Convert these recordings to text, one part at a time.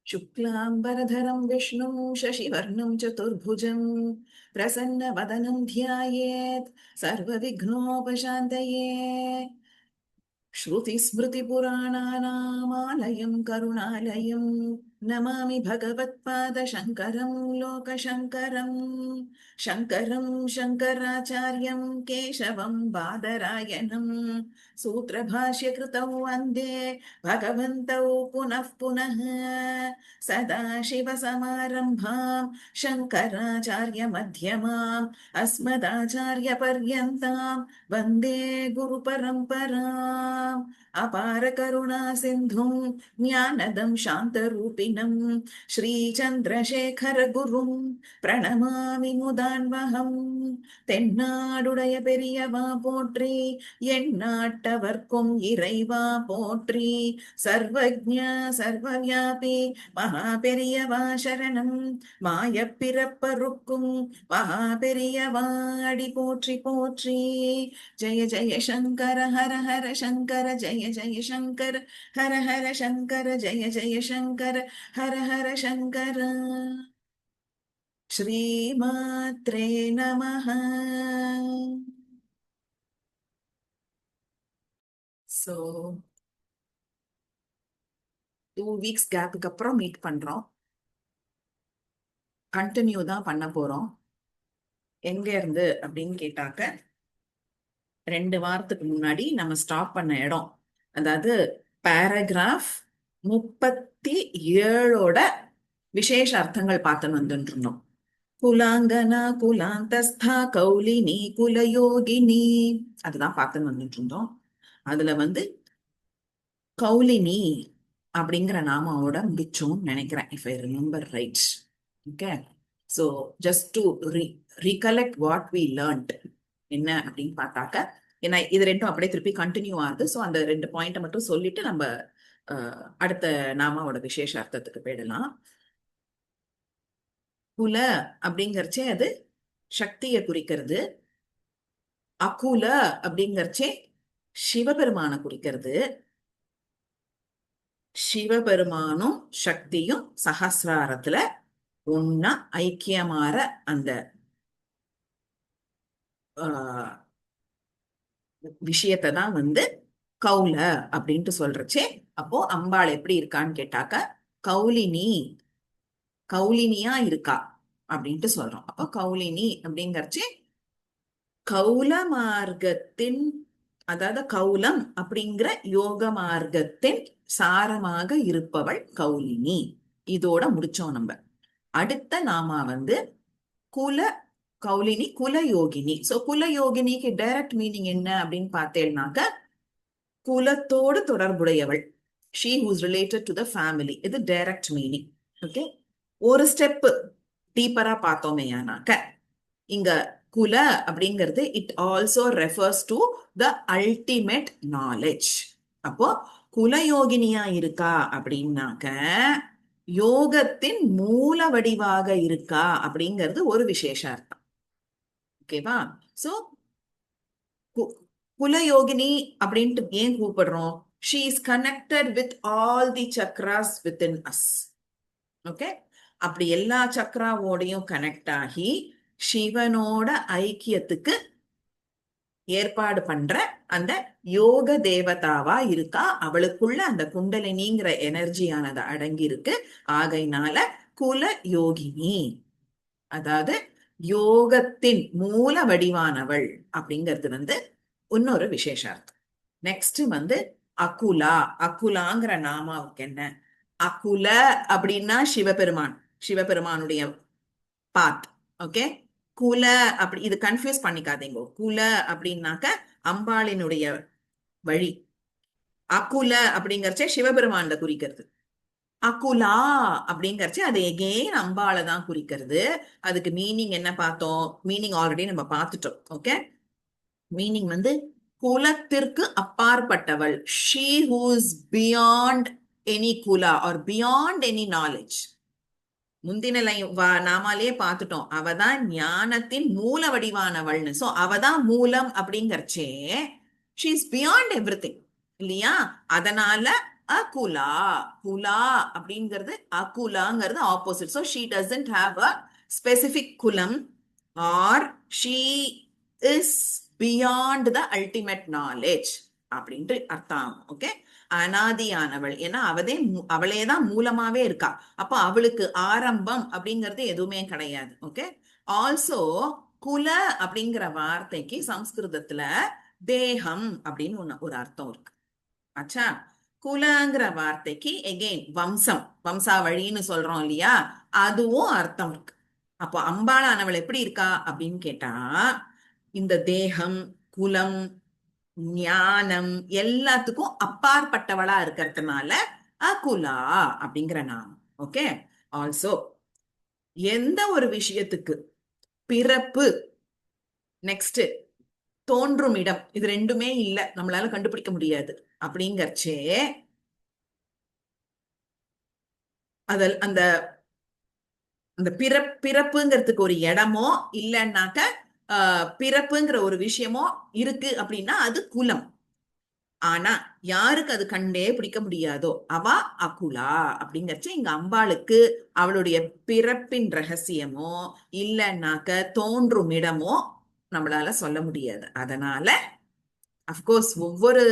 शुक्लाम्बरधरं विष्णुं शशिवर्णं चतुर्भुजं प्रसन्नवदनं ध्यायेत् सर्वविघ्नोपशान्तये। श्रुतिस्मृतिपुराणानामालयं करुणालयं नमामि भगवत्पादशङ्करं लोकशङ्करं। शङ्करं शङ्कराचार्यं केशवं बादरायणं सूत्रभाष्यकृतौ वन्दे भगवन्तौ पुनः पुनः। सदाशिवसमारम्भां शङ्कराचार्यमध्यमाम् अस्मदाचार्यपर्यन्तां वन्दे गुरुपरम्पराम्। अपारकरुणा सिन्धुं ज्ञानदं शान्तरूपिणं श्रीचन्द्रशेखरगुरुं प्रणमामि मुदान्वहम्। தென்னாடுடைய பெரியவா போற்றி, எந்நாட்டவர்க்கும் இறைவா போற்றி, சர்வஜ்ஞ சர்வவியாபி மகா பெரியவா சரணம், மாயப் பிறப்பருக்கும் மகா பெரியவா அடி போற்றி போற்றி. ஜெய ஜெய சங்கர ஹர ஹர சங்கர, ஜெய ஜெய சங்கர ஹர ஹர சங்கர, ஜெய ஜெய சங்கர ஹர ஹர சங்கர. ஸ்ரீமாத்ரே நமஹ. ஸோ 2 வீக்ஸ் கேப்புக்கு அப்புறம் மீட் பண்றோம். கண்டினியூ தான் பண்ண போறோம். எங்க இருந்து அப்படின்னு கேட்டாக்க, 2 வாரத்துக்கு முன்னாடி நம்ம ஸ்டாப் பண்ண இடம், அதாவது பேராகிராஃப் 37ஓட விசேஷ அர்த்தங்கள் பார்த்துன்னு வந்துட்டு இருந்தோம். குலாங்கனா குலாந்தஸ்தா கௌலினி குலயோகினி, அதுதான் பார்த்துன்னு வந்துட்டு இருந்தோம். அதுல கௌலினி அப்படிங்கிற நாமாவோட முடிச்சோம்னு நினைக்கிறேன், if I remember right. Okay, so just to recollect what we learned என்ன அப்படின்னு பார்த்தாக்க, ஏன்னா இது ரெண்டும் அப்படியே திருப்பி கண்டினியூ ஆகுது. ஸோ அந்த 2 பாயிண்ட்டை மட்டும் சொல்லிட்டு நம்ம அடுத்த நாமாவோட விசேஷ அர்த்தத்துக்கு போயிடலாம். குல அப்படிங்கறச்சே அது சக்தியை குறிக்கிறது. அகுல அப்படிங்கறச்சே சிவபெருமான குறிக்கிறது. சிவபெருமானும் சக்தியும் சஹஸ்ராரத்துல ஒன்னா ஐக்கியமாற அந்த விஷயத்தை தான் கௌல அப்படின்ட்டு சொல்றச்சே. அப்போ அம்பாள் எப்படி இருக்கான்னு கேட்டாக்க, கௌலினியா இருக்கா அப்படின்ட்டு சொல்றோம். அப்போ கௌலினி அப்படிங்கறச்சே கௌல மார்க்கத்தின், அதாவது கௌலம் அப்படிங்கிற யோக மார்க்கத்தின் சாரமாக இருப்பவள் கௌலினி. இதோட முடிச்சோம் நம்ம. அடுத்த நாமா குல கௌலினி குலயோகினி. சோ குலயோகினிக்கு டைரக்ட் மீனிங் என்ன அப்படின்னு பார்த்தேன்னாக்க, குலத்தோடு தொடர்புடையவள், she who's related to the family. இது டைரக்ட் மீனிங். ஓகே, ஒரு ஸ்டெப் டீப்பரா பார்த்தோமேயானாக்க, இங்க குல அப்படிங்கிறது it also refers to the ultimate knowledge. அப்போ குலயோகினியா இருக்கா அப்படின்னாக்க யோகத்தின் மூல வடிவாக இருக்கா அப்படிங்கிறது ஒரு விசேஷ அர்த்தம். ஓகேவா? சோ குலயோகினி அப்படின்ட்டு ஏன் கூப்பிடுறோம்? She is connected with all the chakras within us. Okay, அப்படி எல்லா சக்ராவோடையும் கனெக்ட் ஆகி சிவனோட ஐக்கியத்துக்கு ஏற்பாடு பண்ற அந்த யோக தேவதாவா இருக்கா. அவளுக்குள்ள அந்த குண்டலினிங்கிற எனர்ஜியானது அடங்கி இருக்கு. ஆகையினால குல யோகினி, அதாவது யோகத்தின் மூல வடிவானவள் அப்படிங்கிறது இன்னொரு விசேஷார்த்தம். நெக்ஸ்ட் அகுலா. அகுலாங்கிற நாமாவுக்கு என்ன? அகுல அப்படின்னா சிவபெருமானுடைய பாத். ஓகே, குல அப்படி இது கன்ஃபியூஸ் பண்ணிக்காதீங்க. குல அப்படின்னாக்க அம்பாளினுடைய வழி. அகுல அப்படிங்கறச்சே சிவபெருமான் குறிக்கிறது. அகுலா அப்படிங்கறச்சு அது எகெயின் அம்பாளை தான் குறிக்கிறது. அதுக்கு மீனிங் என்ன பார்த்தோம்? மீனிங் ஆல்ரெடி நம்ம பார்த்துட்டோம். ஓகே, மீனிங் குலத்திற்கு அப்பாற்பட்டவள். She who's beyond any kula or beyond any knowledge. முந்தின நாமாலேயே பார்த்துட்டோம், அவதான் ஞானத்தின் மூல வடிவானவள்னு. சோ அவதான் மூலம் அப்படிங்கறச்சே ஷீ இஸ் பியாண்ட் எவ்ரிதிங் இல்லையா? அதனால அகுலா. குலா அப்படிங்கிறது அகுலாங்கிறது opposite. So she doesn't have a specific குலம் or she is beyond the ultimate knowledge அப்படின்ட்டு அர்த்தம். ஓகே, அனாதியானவள். ஏன்னா அவளே தான் மூலமாவே இருக்கா. அப்ப அவளுக்கு ஆரம்பம் அப்படிங்கிறது எதுவுமே கிடையாது. ஓகே, ஆல்சோ குல அப்படிங்கிற வார்த்தைக்கு சம்ஸ்கிருதத்துல தேகம் அப்படின்னு ஒரு அர்த்தம் இருக்கு. ஆச்சா, குலங்கிற வார்த்தைக்கு எகெயின் வம்சம், வம்சாவழின்னு சொல்றோம் இல்லையா, அதுவும் அர்த்தம் இருக்கு. அப்போ அம்பாளானவள் எப்படி இருக்கா அப்படின்னு கேட்டா, இந்த தேகம், குலம், ஞானம் எல்லாத்துக்கும் அப்பாற்பட்டவளா இருக்கிறதுனால அகுலா அப்படிங்கிற நாமம். ஓகே, ஆல்சோ எந்த ஒரு விஷயத்துக்கு பிறப்பு, நெக்ஸ்ட் தோன்றும் இடம், இது ரெண்டுமே இல்ல, நம்மளால கண்டுபிடிக்க முடியாது அப்படிங்கறச்சே அதில் அந்த அந்த பிறப்புங்கிறதுக்கு ஒரு இடமோ இல்லைன்னாக்க பிறப்புங்கிற ஒரு விஷயமோ இருக்கு அப்படின்னா அது குலம். ஆனா யாருக்கு அது கண்டே பிடிக்க முடியாதோ அவ அகுலா அப்படிங்கறச்சு. இங்க அம்பாளுக்கு அவளுடைய பிறப்பின் ரகசியமோ இல்லைன்னாக்க தோன்றும் இடமோ நம்மளால சொல்ல முடியாது. அதனால அப்கோர்ஸ் ஒவ்வொரு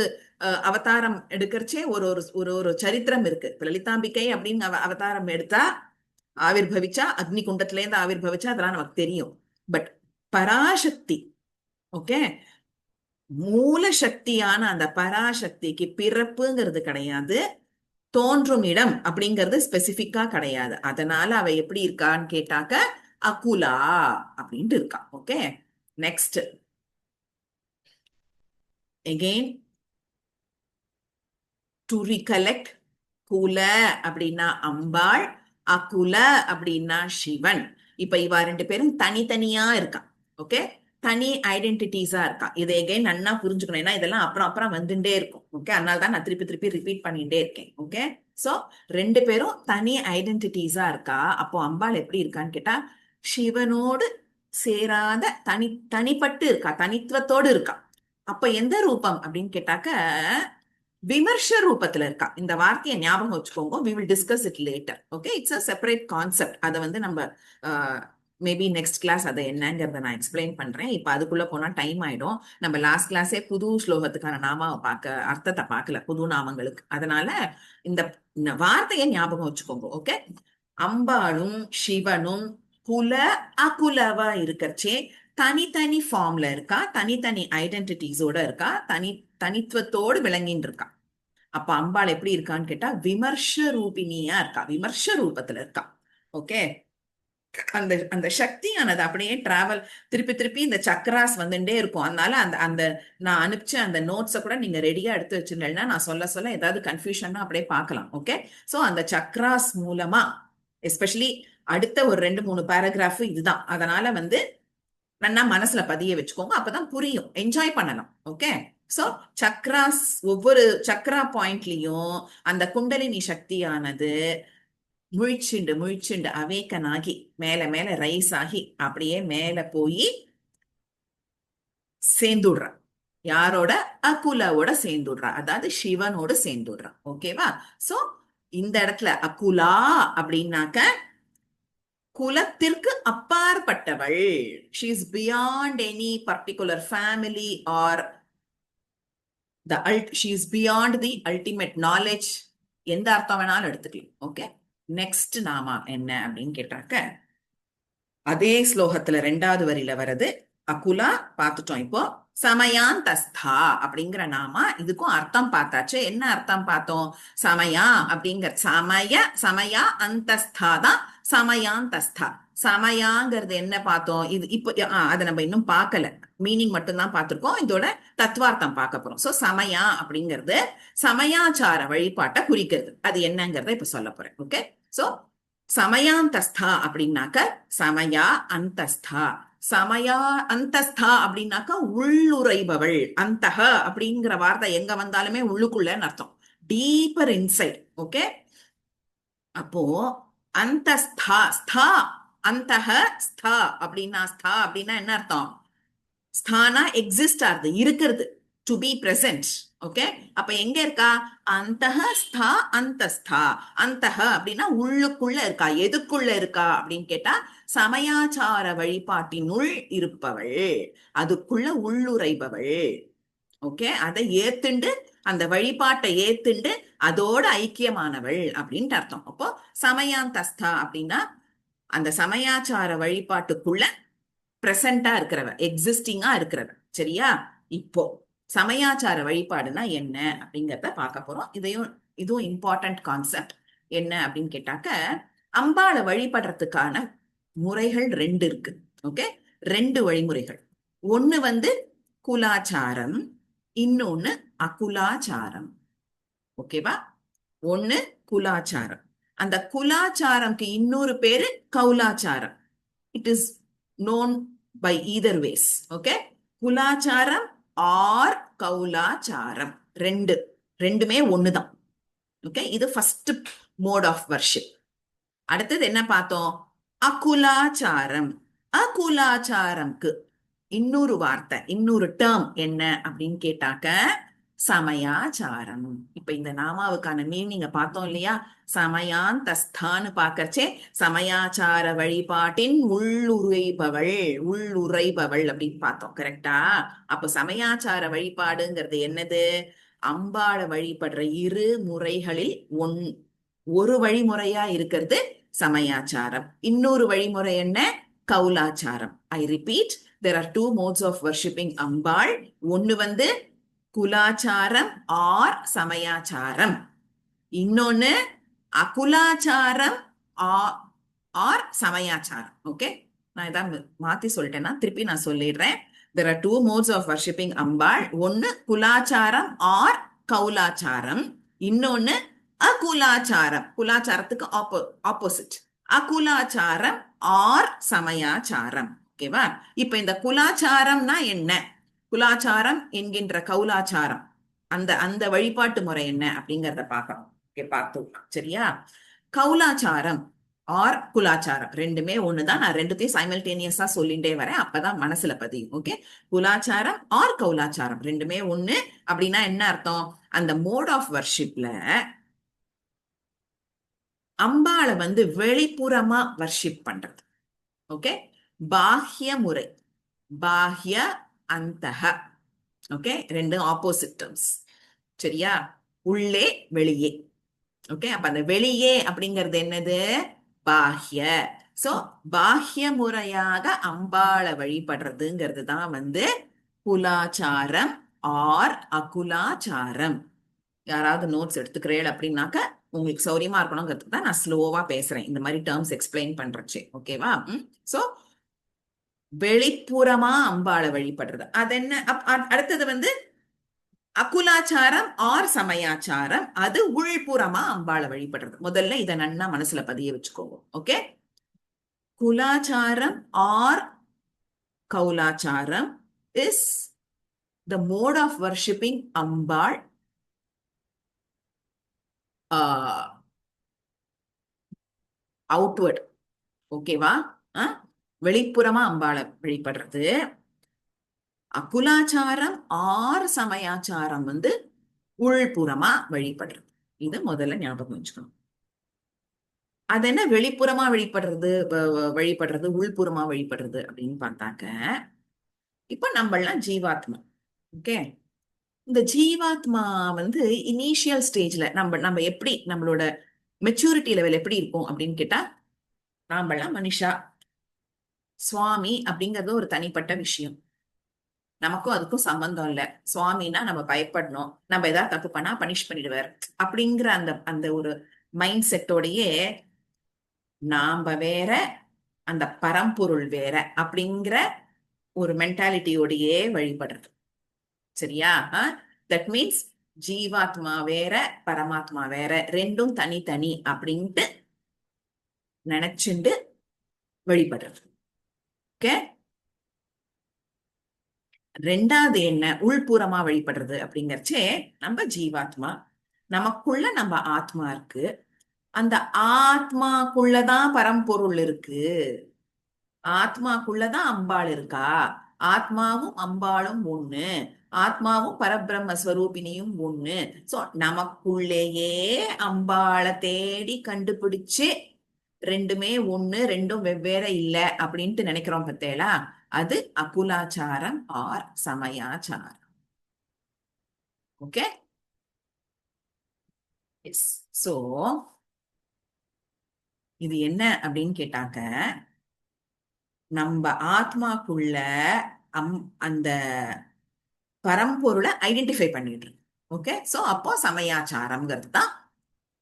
அவதாரம் எடுக்கிறச்சே ஒரு ஒரு ஒரு சரித்திரம் இருக்கு. லலிதாம்பிகை அப்படின்னு அவதாரம் எடுத்தா, ஆவிர்வவிச்சா, அக்னி குண்டத்துல இருந்து ஆவிர்வவிச்சா, அதெல்லாம் நமக்கு தெரியும். பட் பராசக்தி, ஓகே, மூல சக்தியான அந்த பராசக்திக்கு பிறப்புங்கிறது கிடையாது, தோன்றும் இடம் அப்படிங்கிறது ஸ்பெசிபிக்கா கிடையாது. அதனால அவ எப்படி இருக்கான்னு கேட்டாக்க அகுலா அப்படின்ட்டு இருக்கா. Okay, next again to recollect. குல அப்படின்னா அம்பாள், அகுல அப்படின்னா சிவன். இப்ப இவ ரெண்டு பேரும் தனித்தனியா இருக்கா. ஓகே, தனி ஐடென்டிட்டிஸா இருக்கா. இதை எகைன் நன்னா புரிஞ்சுக்கணும். ஏன்னா இதெல்லாம் அப்புறம் அப்புறம் வந்துட்டே இருக்கும். ஓகே, அதனால தான் நான் திருப்பி திருப்பி ரிப்பீட் பண்ணிட்டே இருக்கேன். ஓகே, சோ ரெண்டு பேரும் தனி ஐடென்டிட்டிஸா இருக்கா. அப்போ அம்பாள் எப்படி இருக்கான்னு கேட்டா, சிவனோடு சேராத தனிப்பட்டு இருக்கா, தனித்துவத்தோடு இருக்கா. அப்ப எந்த ரூபம் அப்படின்னு கேட்டாக்க விமர்ச ரூபத்துல இருக்கா. இந்த வார்த்தையை ஞாபகம் வச்சுக்கோங்க. we will discuss it later. okay, it's a separate concept. அதை வந்து நம்ம மேபி நெக்ஸ்ட் கிளாஸ் அதை என்னங்கிறத நான் எக்ஸ்பிளைன் பண்றேன். இப்ப அதுக்குள்ள போனா டைம் ஆயிடும். நம்ம லாஸ்ட் கிளாஸே புது ஸ்லோகத்துக்கான நாமாவை அர்த்தத்தை பார்க்கல, புது நாமங்களுக்கு. அதனால இந்த வார்த்தையை ஞாபகம் வச்சுக்கோங்க. ஓகே, அம்பாளும் சிவனும் குல அகுலவா இருக்கச்சே தனித்தனி ஃபார்ம்ல இருக்கா, தனித்தனி ஐடென்டிட்டிஸோட இருக்கா, தனித்துவத்தோடு விளங்கின்னு இருக்கா. அப்ப அம்பாள் எப்படி இருக்கான்னு கேட்டா விமர்ச ரூபினியா இருக்கா, விமர்ச ரூபத்துல இருக்கா. ஓகே, அந்த அந்த சக்தியானது அப்படியே டிராவல் திருப்பி திருப்பி இந்த சக்கராஸ் வந்துட்டே இருக்கும். அதனால அந்த அந்த நான் அனுப்பிச்ச அந்த நோட்ஸை கூட நீங்க ரெடியா எடுத்து வச்சிருந்தேன்னா நான் சொல்ல சொல்ல ஏதாவது கன்ஃபியூஷன் அப்படியே பார்க்கலாம். ஓகே, சோ அந்த சக்கராஸ் மூலமா எஸ்பெஷலி அடுத்த ஒரு 2-3 பேராகிராஃப் இதுதான். அதனால வந்து நன்னா மனசுல பதிய வச்சுக்கோங்க, அப்பதான் புரியும், என்ஜாய் பண்ணலாம். ஓகே, சோ சக்ராஸ், ஒவ்வொரு சக்ரா பாயிண்ட்லயும் அந்த குண்டலினி சக்தியானது முழிச்சுண்டு அவேக்கன் ஆகி மேல மேல ரைஸ் ஆகி அப்படியே மேல போய் சேர்ந்துடுறா. யாரோட? அகுலாவோட சேர்ந்துடுறா, அதாவது சிவனோட சேர்ந்துடுறா. ஓகேவா? சோ இந்த இடத்துல அகுலா அப்படின்னாக்க குலத்திற்கு அப்பாற்பட்டவள். she is beyond any particular family or she is beyond the ultimate knowledge. எந்த அர்த்தம் வேணாலும் எடுத்துக்கலாம். ஓகே, நெக்ஸ்ட் நாமா என்ன அப்படின்னு கேட்டாக்க அதே ஸ்லோகத்துல 2வது வரியில வருது அகுலா, பார்த்துட்டோம். இப்போ சமயாந்தஸ்தா அப்படிங்கிற நாமா, இதுக்கும் அர்த்தம் பார்த்தாச்சு. என்ன அர்த்தம் பார்த்தோம்? சமயா அப்படிங்கிற சமயா அந்தஸ்தா தான் சமயாந்தஸ்தா. சமயாங்கிறது என்ன பார்த்தோம்? இது இப்போ அதை நம்ம இன்னும் பார்க்கல, மீனிங் மட்டும்தான் பார்த்திருக்கோம். இதோட தத்துவார்த்தம் பார்க்க போறோம். சோ சமயா அப்படிங்கிறது சமயாச்சார வழிபாட்டை குறிக்கிறது. அது என்னங்கிறத இப்ப சொல்ல போறேன். ஓகே, சோ சமயாந்தஸ்தா அப்படின்னாக்க சமயா அந்தஸ்தா. சமயா அந்தஸ்தா அப்படின்னாக்க உள்ளுரைபவள். அந்தக அப்படிங்கிற வார்த்தை எங்க வந்தாலுமே உள்ளுக்குள்ளன்னு அர்த்தம், டீப்பர் இன்சைட். ஓகே, அப்போ அந்தஸ்தா, ஸ்தா, அந்தக ஸ்தா அப்படின்னா, ஸ்தா அப்படின்னா என்ன அர்த்தம்? ஸ்தானா எக்ஸிஸ்ட் ஆகுது, இருக்கிறது. To be present. ஓகே, அப்ப எங்க இருக்கா? அந்தஹ ஸ்தா அந்தஸ்தா. அந்தஹ அப்படின்னா உள்ளுக்குள்ள இருக்கா. எதுக்குள்ள இருக்கா அப்படின்னு கேட்டா சமயாச்சார வழிபாட்டினுள் இருப்பவள், அதுக்குள்ள உள்ளுரைபவள். ஓகே, அதை ஏத்துண்டு, அந்த வழிபாட்டை ஏத்துண்டு அதோட ஐக்கியமானவள் அப்படின்ட்டு அர்த்தம். அப்போ சமயாந்தஸ்தா அப்படின்னா அந்த சமயாச்சார வழிபாட்டுக்குள்ள பிரசண்டா இருக்கிறவ, எக்ஸிஸ்டிங்கா இருக்கிறவ. சரியா? இப்போ சமயாச்சார வழிபாடுனா என்ன அப்படிங்கறத பார்க்க போறோம். இதுவும் இம்பார்ட்டன்ட் கான்செப்ட். என்ன அப்படின்னு கேட்டாக்க, அம்பாளை வழிபடுறதுக்கான முறைகள் ரெண்டு இருக்கு. ஓகே, ரெண்டு வழிமுறைகள். ஒண்ணு வந்து குலாச்சாரம், இன்னொன்னு அகுலாச்சாரம். ஓகேவா? ஒண்ணு குலாச்சாரம். அந்த குலாச்சாரம்க்கு இன்னொரு பேரு கௌலாச்சாரம். It is known by either ways. Okay, குலாச்சாரம் ஆர் கௌலாச்சாரம் ரெண்டுமே ஒண்ணுதான். ஓகே, இது ஃபர்ஸ்ட் மோட் ஆஃப் வர்ஷிப். அடுத்தது என்ன பார்த்தோம்? அகுலாச்சாரம். அகுலாச்சாரம்க்கு இன்னொரு வார்த்தை, இன்னொரு டேர்ம் என்ன அப்படின்னு கேட்டாக்க சமயாச்சாரம். இப்ப இந்த நாமாவுக்கான மீனிங்க பார்த்தோம் இல்லையா? சமயாந்தஸ்தான்னு பாக்கச்சே சமயாச்சார வழிபாட்டின் உள்ளுரைபவள் அப்படின்னு பார்த்தோம். கரெக்டா? அப்ப சமயாச்சார வழிபாடுங்கிறது என்னது? அம்பாளை வழிபடுற இரு முறைகளில் ஒரு வழிமுறையா இருக்கிறது சமயாச்சாரம். இன்னொரு வழிமுறை என்ன? கௌலாச்சாரம். I repeat, there are two modes of worshipping Ambal. ஒன்னு வந்து குலாச்சாரம் ஆர் சமயாச்சாரம், இன்னொன்னு அகுலாச்சாரம் ஆர் சமயாச்சாரம். ஓகே, நான் இதான் மாத்தி சொல்லிட்டேன்னா திருப்பி நான் சொல்லிடுறேன். there are two modes of worshipping Ambal. ஒன்னு குலாச்சாரம் ஆர் கௌலாச்சாரம், இன்னொன்னு அகுலாச்சாரம். குலாச்சாரத்துக்கு ஆப்போசிட் அகுலாச்சாரம் ஆர் சமயாச்சாரம். ஓகேவா? இப்ப இந்த குலாச்சாரம்னா என்ன, குலாச்சாரம் என்கின்ற கௌலாச்சாரம், அந்த அந்த வழிபாட்டு முறை என்ன அப்படிங்கறத பார்க்கணும். ஓகே, பார்த்தோம். சரியா? கௌலாச்சாரம் ஆர் குலாச்சாரம் ரெண்டுமே ஒண்ணுதான். நான் ரெண்டுத்தையும் சைமல்டேனியஸா சொல்லிட்டே வரேன், அப்பதான் மனசுல பதியும். ஓகே, குலாச்சாரம் ஆர் கௌலாச்சாரம் ரெண்டுமே ஒண்ணு அப்படின்னா என்ன அர்த்தம்? அந்த மோட் ஆஃப் வர்ஷிப்ல அம்பாளை வந்து வெளிப்புறமா வர்ஷிப் பண்றது. ஓகே, பாஹ்ய முறை, பாஹ்ய அந்தஹ. ஓகே, ரெண்டு ஆப்போசிட் டர்ம்ஸ். சரியா? உள்ளே வெளியே. ஓகே, அப்ப அந்த வெளியே அப்படிங்கிறது என்னது? பாஹ்ய. சோ பாஹ்ய முறையாக அம்பாளை வழிபடுறதுங்கிறது தான் வந்து குலாச்சாரம் ஆர் அகுலாச்சாரம். யாராவது நோட்ஸ் எடுத்துக்கிறேன் அப்படின்னாக்க உங்களுக்கு சௌரியமா இருக்கணுங்கிறதுக்கு தான் நான் ஸ்லோவா பேசுறேன், இந்த மாதிரி டேர்ம்ஸ் எக்ஸ்பிளைன் பண்றச்சு. ஓகேவா? சோ வெளிப்புறமா அம்பாளை வழிபடுறது அது என்ன? அடுத்தது வந்து அகுலாச்சாரம் ஆர் சமயாச்சாரம், அது உள்புறமா அம்பாளை வழிபடுறது. முதல்ல இதை நன்னா மனசுல பதிய வச்சுக்கோங்க. ஓகே, குலாச்சாரம் ஆர் கௌலாச்சாரம் is the mode of worshipping Ambal outward. ஓகேவா? வெளிப்புறமா அம்பாளை வழிபடுறது. அகுலாச்சாரம் ஆர் சமயாச்சாரம் வந்து உள்புறமா வழிபடுறது. இது முதல்ல ஞாபகம் வச்சுக்கணும். அது என்ன வெளிப்புறமா வழிபடுறது உள்புறமா வழிபடுறது அப்படின்னு பார்த்தாக்க, இப்ப நம்மளாம் ஜீவாத்மா. ஓகே, இந்த ஜீவாத்மா வந்து இனிஷியல் ஸ்டேஜ்ல நம்ம எப்படி நம்மளோட மெச்சூரிட்டி லெவல் எப்படி இருக்கும் அப்படின்னு கேட்டா, நாமெல்லாம் மனுஷா. சுவாமி அப்படிங்கிறது ஒரு தனிப்பட்ட விஷயம், நமக்கும் அதுக்கும் சம்பந்தம் இல்ல. சுவாமினா நம்ம பயப்படணும், நம்ம ஏதாவது தப்பு பண்ணா பனிஷ் பண்ணிடுவார் அப்படிங்கிற அந்த அந்த ஒரு மைண்ட் செட்டோடையே நாம வேற, அந்த பரம்பொருள் வேற அப்படிங்கிற ஒரு மென்டாலிட்டியோடையே வழிபடுறது. சரியா? தட் மீன்ஸ் ஜீவாத்மா வேற பரமாத்மா வேற, ரெண்டும் தனித்தனி அப்படின்ட்டு நினைச்சுண்டு வழிபடுறது. ஓகே, ரெண்டாவது என்ன? உள்புறமா வழிபடுறது அப்படிங்கறச்சே நம்ம ஜீவாத்மா, நமக்குள்ள நம்ம ஆத்மா இருக்கு, அந்த ஆத்மாக்குள்ளதான் பரம்பொருள் இருக்கு, ஆத்மாக்குள்ளதான் அம்பாள் இருக்கா, ஆத்மாவும் அம்பாளும் ஒண்ணு ஆத்மாவும் பரபிரம்ம ஸ்வரூபினியும் ஒண்ணு. சோ நமக்குள்ளேயே அம்பாளை தேடி கண்டுபிடிச்சு ரெண்டுமே ஒண்ணு, ரெண்டும் வெவ்வேறு இல்ல அப்படின்ட்டு நினைக்கிறோம் பத்தேலா, அது அகுலாச்சாரம் ஆர் சமயாச்சாரம். Okay, yes. சோ இது என்ன அப்படின்னு கேட்டாக்க, நம்ம ஆத்மாக்குள்ள அந்த பரம்பொருளை ஐடென்டிஃபை பண்ணிட்டு இருக்கு. ஓகே, சோ அப்போ சமயாச்சாரம்ங்கிறது தான்,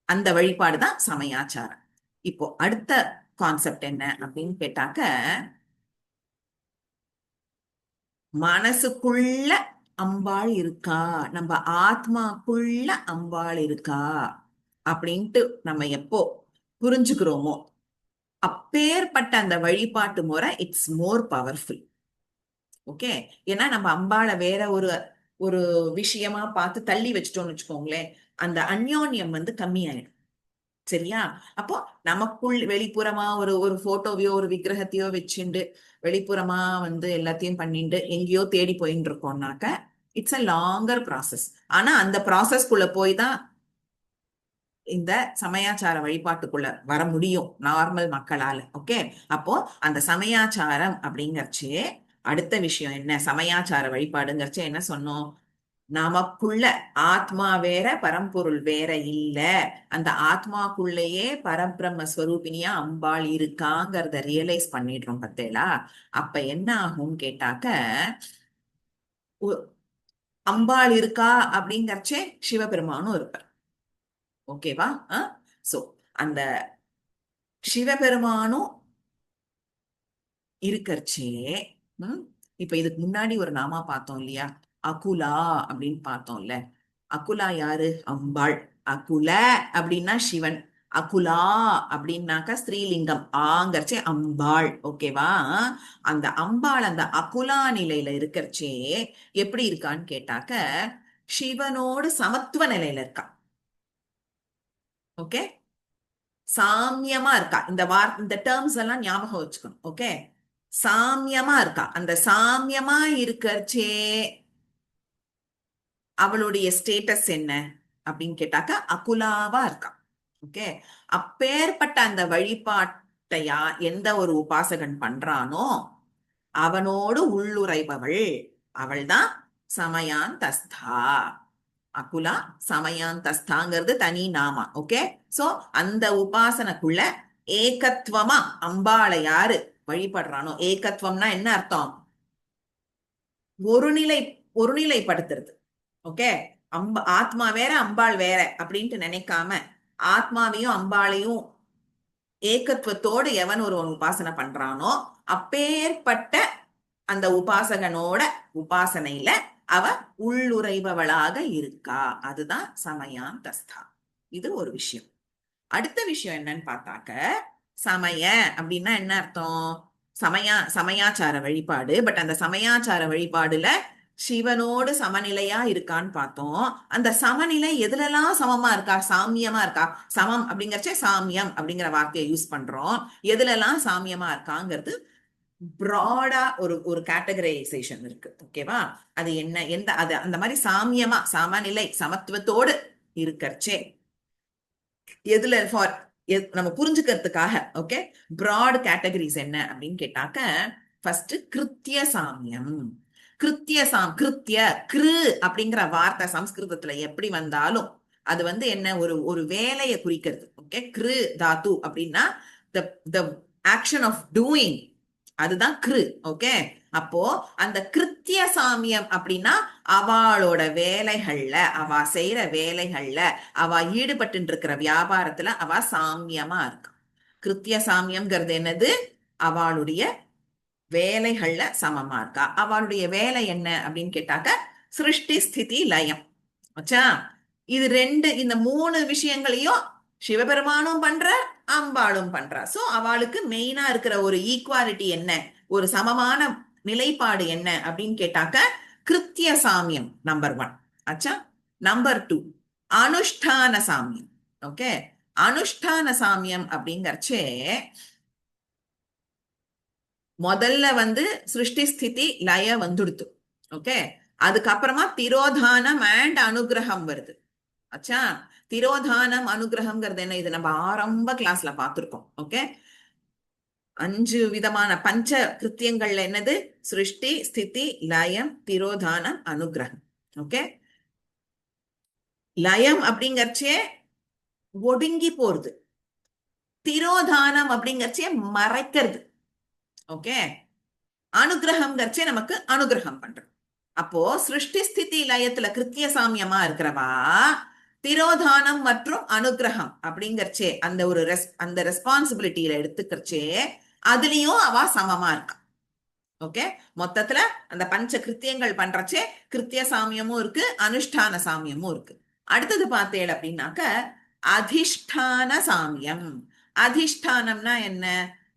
அந்த வழிபாடு தான் சமயாச்சாரம். இப்போ அடுத்த கான்செப்ட் என்ன அப்படின்னு கேட்டாக்க, மனசுக்குள்ள அம்பாள் இருக்கா, நம்ம ஆத்மாக்குள்ள அம்பாள் இருக்கா அப்படின்ட்டு நம்ம எப்போ புரிஞ்சுக்கிறோமோ, அப்பேற்பட்ட அந்த வழிபாட்டு முறை இட்ஸ் மோர் பவர்ஃபுல். ஓகே, ஏன்னா நம்ம அம்பாளை வேற ஒரு ஒரு விஷயமா பார்த்து தள்ளி வச்சிட்டோம்னு வச்சுக்கோங்களேன், அந்த அந்யோன்யம் வந்து கம்மியாயிடும். சரியா? அப்போ நமக்குள் வெளிப்புறமா ஒரு ஒரு போட்டோவையோ ஒரு விக்கிரகத்தையோ வச்சுண்டு வெளிப்புறமா வந்து எல்லாத்தையும் பண்ணிட்டு எங்கேயோ தேடி போயிட்டு இருக்கோம்னாக்க இட்ஸ் அ லாங்கர் ப்ராசஸ். ஆனா அந்த ப்ராசஸ்க்குள்ள போய் தான் இந்த சமயாச்சார வழிபாட்டுக்குள்ள வர முடியும் நார்மல் மக்களால. ஓகே, அப்போ அந்த சமயாச்சாரம் அப்படிங்கறச்சே அடுத்த விஷயம் என்ன, சமயாச்சார வழிபாடுங்கிறச்சே என்ன சொன்னோம், நமக்குள்ள ஆத்மா வேற பரம்பொருள் வேற இல்ல, அந்த ஆத்மாக்குள்ளேயே பரபிரம்ம ஸ்வரூபினியா அம்பாள் இருக்காங்கிறத ரியலைஸ் பண்ணிடுறோம் பத்தேலா. அப்ப என்ன ஆகும் கேட்டாக்க, அம்பாள் இருக்கா அப்படிங்கறச்சே சிவபெருமானும் இருப்பார். ஓகேவா? சோ அந்த சிவபெருமானும் இருக்கறச்சே, இப்ப இதுக்கு முன்னாடி ஒரு நாமா பார்த்தோம் இல்லையா, அகுலா அப்படின்னு பார்த்தோம்ல. அகுலா யாரு? அம்பாள். அகுல அப்படின்னா சிவன், அகுலா அப்படின்னாக்க ஸ்ரீலிங்கம், ஆங்கர்ச்சே அம்பாள். ஓகேவா? அந்த அம்பாள் அந்த அகுலா நிலையில இருக்கறச்சே எப்படி இருக்கான்னு கேட்டாக்க, சிவனோடு சமத்துவ நிலையில இருக்கா. ஓகே, சாமியமா இருக்கா. இந்த டேர்ம்ஸ் எல்லாம் ஞாபகம் வச்சுக்கணும். ஓகே, சாமியமா இருக்கா. அந்த சாமியமா இருக்கறச்சே அவளுடைய ஸ்டேட்டஸ் என்ன அப்படின்னு கேட்டாக்க அகுலாவா இருக்கா. ஓகே, அப்பேற்பட்ட அந்த வழிபாட்டையா எந்த ஒரு உபாசகன் பண்றானோ அவனோடு உள்ளுரைபவள் அவள்தான் சமயாந்தஸ்தா. அகுலா சமயாந்தஸ்தாங்கிறது தனி நாமா. ஓகே, சோ அந்த உபாசனைக்குள்ள ஏகத்துவமா அம்பாளை யாரு வழிபடுறானோ, ஏகத்துவம்னா என்ன அர்த்தம், ஒருநிலை ஒருநிலைப்படுத்துறது. ஓகே, ஆத்மா வேற அம்பாள் வேற அப்படின்ட்டு நினைக்காம ஆத்மாவையும் அம்பாளையும் ஏகத்துவத்தோடு எவன் ஒருவன் உபாசனை பண்றானோ அப்பேற்பட்ட அந்த உபாசகனோட உபாசனையில அவ உள்ளுரைபவளாக இருக்கா. அதுதான் சமயாந்தஸ்தா. இது ஒரு விஷயம். அடுத்த விஷயம் என்னன்னு பார்த்தாக்க, சமய அப்படின்னா என்ன அர்த்தம், சமயாச்சார வழிபாடு. பட் அந்த சமயாச்சார வழிபாடுல சிவனோடு சமநிலையா இருக்கான்னு பார்த்தோம். அந்த சமநிலை எதுலெல்லாம் சமமா இருக்கா, சாமியமா இருக்கா. சமம் அப்படிங்கறச்சே சாமியம் அப்படிங்கிற வார்த்தையை யூஸ் பண்றோம். எதுலெல்லாம் சாமியமா இருக்காங்கிறது ப்ராடா ஒரு ஒரு கேட்டகரைசேஷன் இருக்கு. ஓகேவா? அது என்ன, எந்த அது அந்த மாதிரி சாமியமா சமநிலை சமத்துவத்தோடு இருக்கறச்சே எதுல ஃபார் நம்ம புரிஞ்சுக்கிறதுக்காக. ஓகே, பிராட் கேட்டகரிஸ் என்ன அப்படின்னு கேட்டாக்க, ஃபர்ஸ்ட் கிருத்திய சாமியம். கிருத்திய கிரு அப்படிங்கிற வார்த்தை சம்ஸ்கிருதத்துல எப்படி வந்தாலும் அது வந்து என்ன, ஒரு ஒரு வேலையை குறிக்கிறது. ஓகே, கிரு தாத்து அப்படின்னா த ஆக்ஷன் ஆஃப் டூயிங், அதுதான் கிரு. ஓகே, அப்போ அந்த கிருத்திய சாமியம் அப்படின்னா அவளோட வேலைகள்ல, அவ செய்யற வேலைகள்ல, அவ ஈடுபட்டு இருக்கிற வியாபாரத்துல அவ சாமியமா இருக்கா. கிருத்திய சாமியம்ங்கிறது என்னது, அவளுடைய வேலைகள்ல சமமா இருக்கா. அவளுடைய வேலை என்ன அப்படின்னு கேட்டாக்க சிருஷ்டி ஸ்திதி லயம். ஆச்சா, இது ரெண்டு, இந்த மூணு விஷயங்களையும் சிவபெருமானும் பண்ற அம்பாளும் பண்றா. சோ அவளுக்கு மெயினா இருக்கிற ஒரு ஈக்குவாலிட்டி என்ன, ஒரு சமமான நிலைப்பாடு என்ன அப்படின்னு கேட்டாக்க கிருத்திய சாமியம் நம்பர் 1. ஆச்சா, நம்பர் 2 அனுஷ்டான சாமியம். ஓகே, அனுஷ்டான சாமியம் அப்படிங்கறச்சே முதல்ல வந்து சிருஷ்டி ஸ்திதி லய வந்துடுத்து. ஓகே, அதுக்கப்புறமா திரோதானம் அண்ட் அனுகிரகம் வருது. ஆச்சா, திரோதானம் அனுகிரகம்ங்கிறது என்ன? இது நம்ம ஆரம்ப கிளாஸ்ல பார்த்திருக்கோம். ஓகே, 5 விதமான பஞ்ச கிருத்தியங்கள்ல என்னது? சிருஷ்டி, ஸ்திதி, லயம், திரோதானம், அனுகிரகம். ஓகே, லயம் அப்படிங்கறச்சே ஒடுங்கி போறது, திரோதானம் அப்படிங்கறச்சே மறைக்கிறது. ஓகே, அனுகிரகம்ங்கிறச்சே நமக்கு அனுகிரகம் பண்றது. அப்போ சிருஷ்டி ஸ்திதி லயத்துல கிருத்திய சாமியமா இருக்கிறவா திரோதானம் மற்றும் அனுகிரகம் அப்படிங்கறச்சே அந்த ஒரு அந்த ரெஸ்பான்சிபிலிட்டியில எடுத்துக்கிறச்சே அதுலயும் அவ சமமா இருக்கா. ஓகே, மொத்தத்துல அந்த பஞ்ச கிருத்தியங்கள் பண்றச்சே கிருத்திய சாமியமும் இருக்கு, அனுஷ்டான சாமியமும் இருக்கு. அடுத்தது பார்த்தேள் அப்படின்னாக்க அதிஷ்டான சாமியம். அதிஷ்டானம்னா என்ன?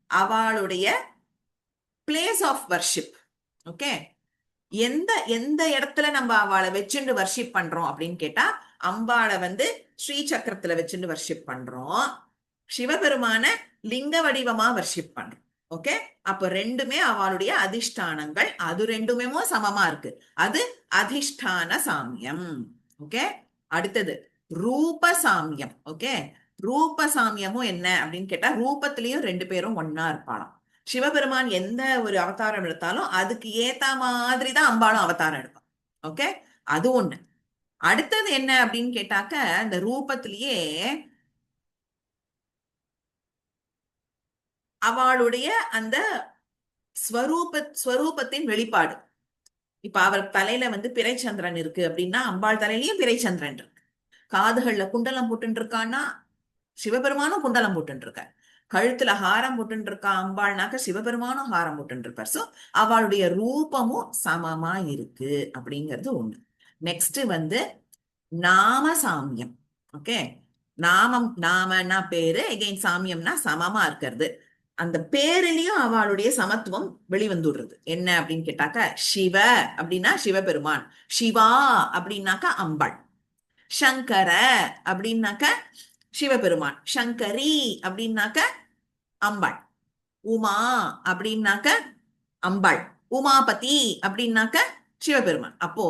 அவளுடைய பிளேஸ் ஆஃப் வர்ஷிப். ஓகே, எந்த எந்த இடத்துல நம்ம அவளை வச்சுட்டு வர்ஷிப் பண்றோம் அப்படின்னு கேட்டா, அம்பாளை ஸ்ரீ சக்கரத்துல வச்சுட்டு வர்ஷிப் பண்றோம், சிவபெருமான லிங்க வடிவமா வர்ஷிப் பண்றோம். ஓகே, அப்ப ரெண்டுமே அவளுடைய அதிஷ்டானங்கள், அது ரெண்டுமே சமமா இருக்கு. அது அதிஷ்டான சாமியம். ஓகே, அடுத்தது ரூப சாமியம். ஓகே, ரூப சாமியமும் என்ன அப்படின்னு கேட்டா, ரூபத்திலையும் 2 பேரும் ஒன்னா இருப்பாளாம். சிவபெருமான் எந்த ஒரு அவதாரம் எடுத்தாலும் அதுக்கு ஏத்த மாதிரி தான் அம்பாளும் அவதாரம் எடுப்பான். ஓகே, அது ஒண்ணு. அடுத்தது என்ன அப்படின்னு கேட்டாக்க, இந்த ரூபத்திலேயே அவளுடைய அந்த ஸ்வரூபத்தின் வெளிப்பாடு. இப்ப அவர் தலையில பிறைச்சந்திரன் இருக்கு அப்படின்னா, அம்பாள் தலையிலயும் பிறைச்சந்திரன் இருக்கு. காதுகள்ல குண்டலம் போட்டு இருக்கான்னா, சிவபெருமானும் குண்டலம் போட்டு இருக்க. கழுத்துல ஹாரம் போட்டு இருக்கா அம்பாள்னாக்க, சிவபெருமானும் ஹாரம் போட்டு இருப்பார். சோ அவளுடைய ரூபமும் சமமா இருக்கு அப்படிங்கிறது ஒண்ணு. நெக்ஸ்ட் நாம சாமியம். ஓகே, நாமம், நாமன்னா பேரு, எகைன் சாமியம்னா சமமா இருக்கிறது. அந்த பேரிலையும் அவளுடைய சமத்துவம் வெளிவந்துடுறது. என்ன அப்படின்னு கேட்டாக்க, சிவ அப்படின்னா சிவபெருமான், சிவா அப்படின்னாக்கா அம்பாள், சங்கர அப்படின்னாக்க சிவபெருமான், சங்கரி அப்படின்னாக்க அம்பாள், உமா அப்படின்னாக்க அம்பாள், உமாபதி அப்படின்னாக்க சிவபெருமான். அப்போ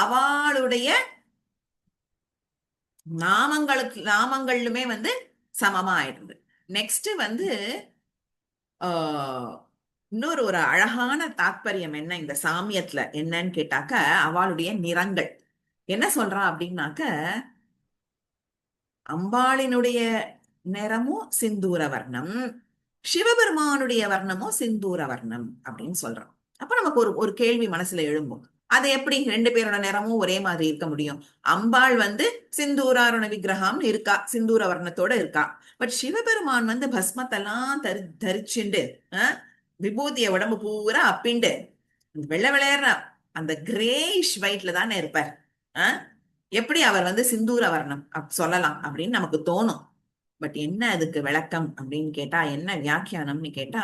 அவளுடைய நாமங்களுமே சமமா ஆயிடுது. நெக்ஸ்ட் இன்னொரு ஒரு அழகான தாத்பரியம் என்ன இந்த சாமியத்துல என்னன்னு கேட்டாக்க, அவளுடைய நிறங்கள். என்ன சொல்றா அப்படின்னாக்க, அம்பாளினுடைய நிறமும் சிந்தூர வர்ணம், சிவபெருமானுடைய வர்ணமும் சிந்தூர வர்ணம் அப்படின்னு சொல்றான். அப்ப நமக்கு ஒரு கேள்வி மனசுல எழும்பும், அது எப்படி 2 பேரோட நிறமும் ஒரே மாதிரி இருக்க முடியும்? அம்பாள் சிந்தூராருண விக்கிரகம் இருக்கா, சிந்தூர வர்ணத்தோட இருக்கா. பட் சிவபெருமான் பஸ்மத்தெல்லாம் தரிச்சுண்டு விபூதிய உடம்பு பூரா அப்பிண்டு வெள்ளை விளையாடுற அந்த கிரேஷ் ஒயிட்ல தானே இருப்பார். எப்படி அவர் சிந்தூர வர்ணம் சொல்லலாம் அப்படின்னு நமக்கு தோணும். பட் என்ன அதுக்கு விளக்கம் அப்படின்னு கேட்டா, என்ன வியாக்கியானம்னு கேட்டா,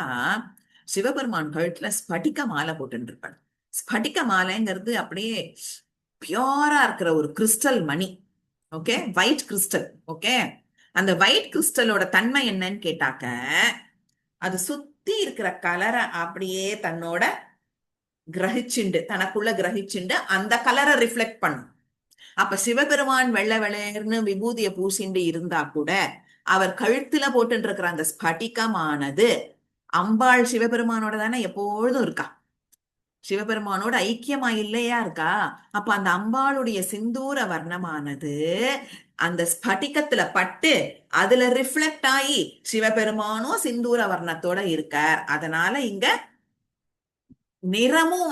சிவபெருமான் கழுத்துல ஸ்படிக மாலை போட்டு இருப்பார். ஸ்படிக மாலைங்கிறது அப்படியே பியூரா இருக்கிற ஒரு கிறிஸ்டல் மணி. Okay, white crystal. ஓகே, அந்த ஒயிட் கிறிஸ்டலோட தன்மை என்னன்னு கேட்டாக்க, அது சுத்தி இருக்கிற கலரை அப்படியே தன்னோட கிரகிச்சுண்டு, தனக்குள்ள கிரகிச்சுண்டு அந்த கலரை ரிஃப்ளெக்ட் பண்ணும். அப்ப சிவபெருமான் வெள்ளை வெளையர்னு விபூதிய பூசிண்டு இருந்தா கூட, அவர் கழுத்துல போட்டு இருக்கிற அந்த ஸ்படிகமானது அம்பாள் சிவபெருமானோட தானே எப்பொழுதும் இருக்கா, சிவபெருமானோட ஐக்கியமா இல்லையா இருக்கா. அப்ப அந்த அம்பாளுடைய சிந்தூர வர்ணமானது அந்த ஸ்படிகத்துல பட்டு அதுல ரிஃப்ளெக்ட் ஆகி சிவபெருமானும் சிந்தூர வர்ணத்தோட இருக்கார். அதனால இங்க நிறமும்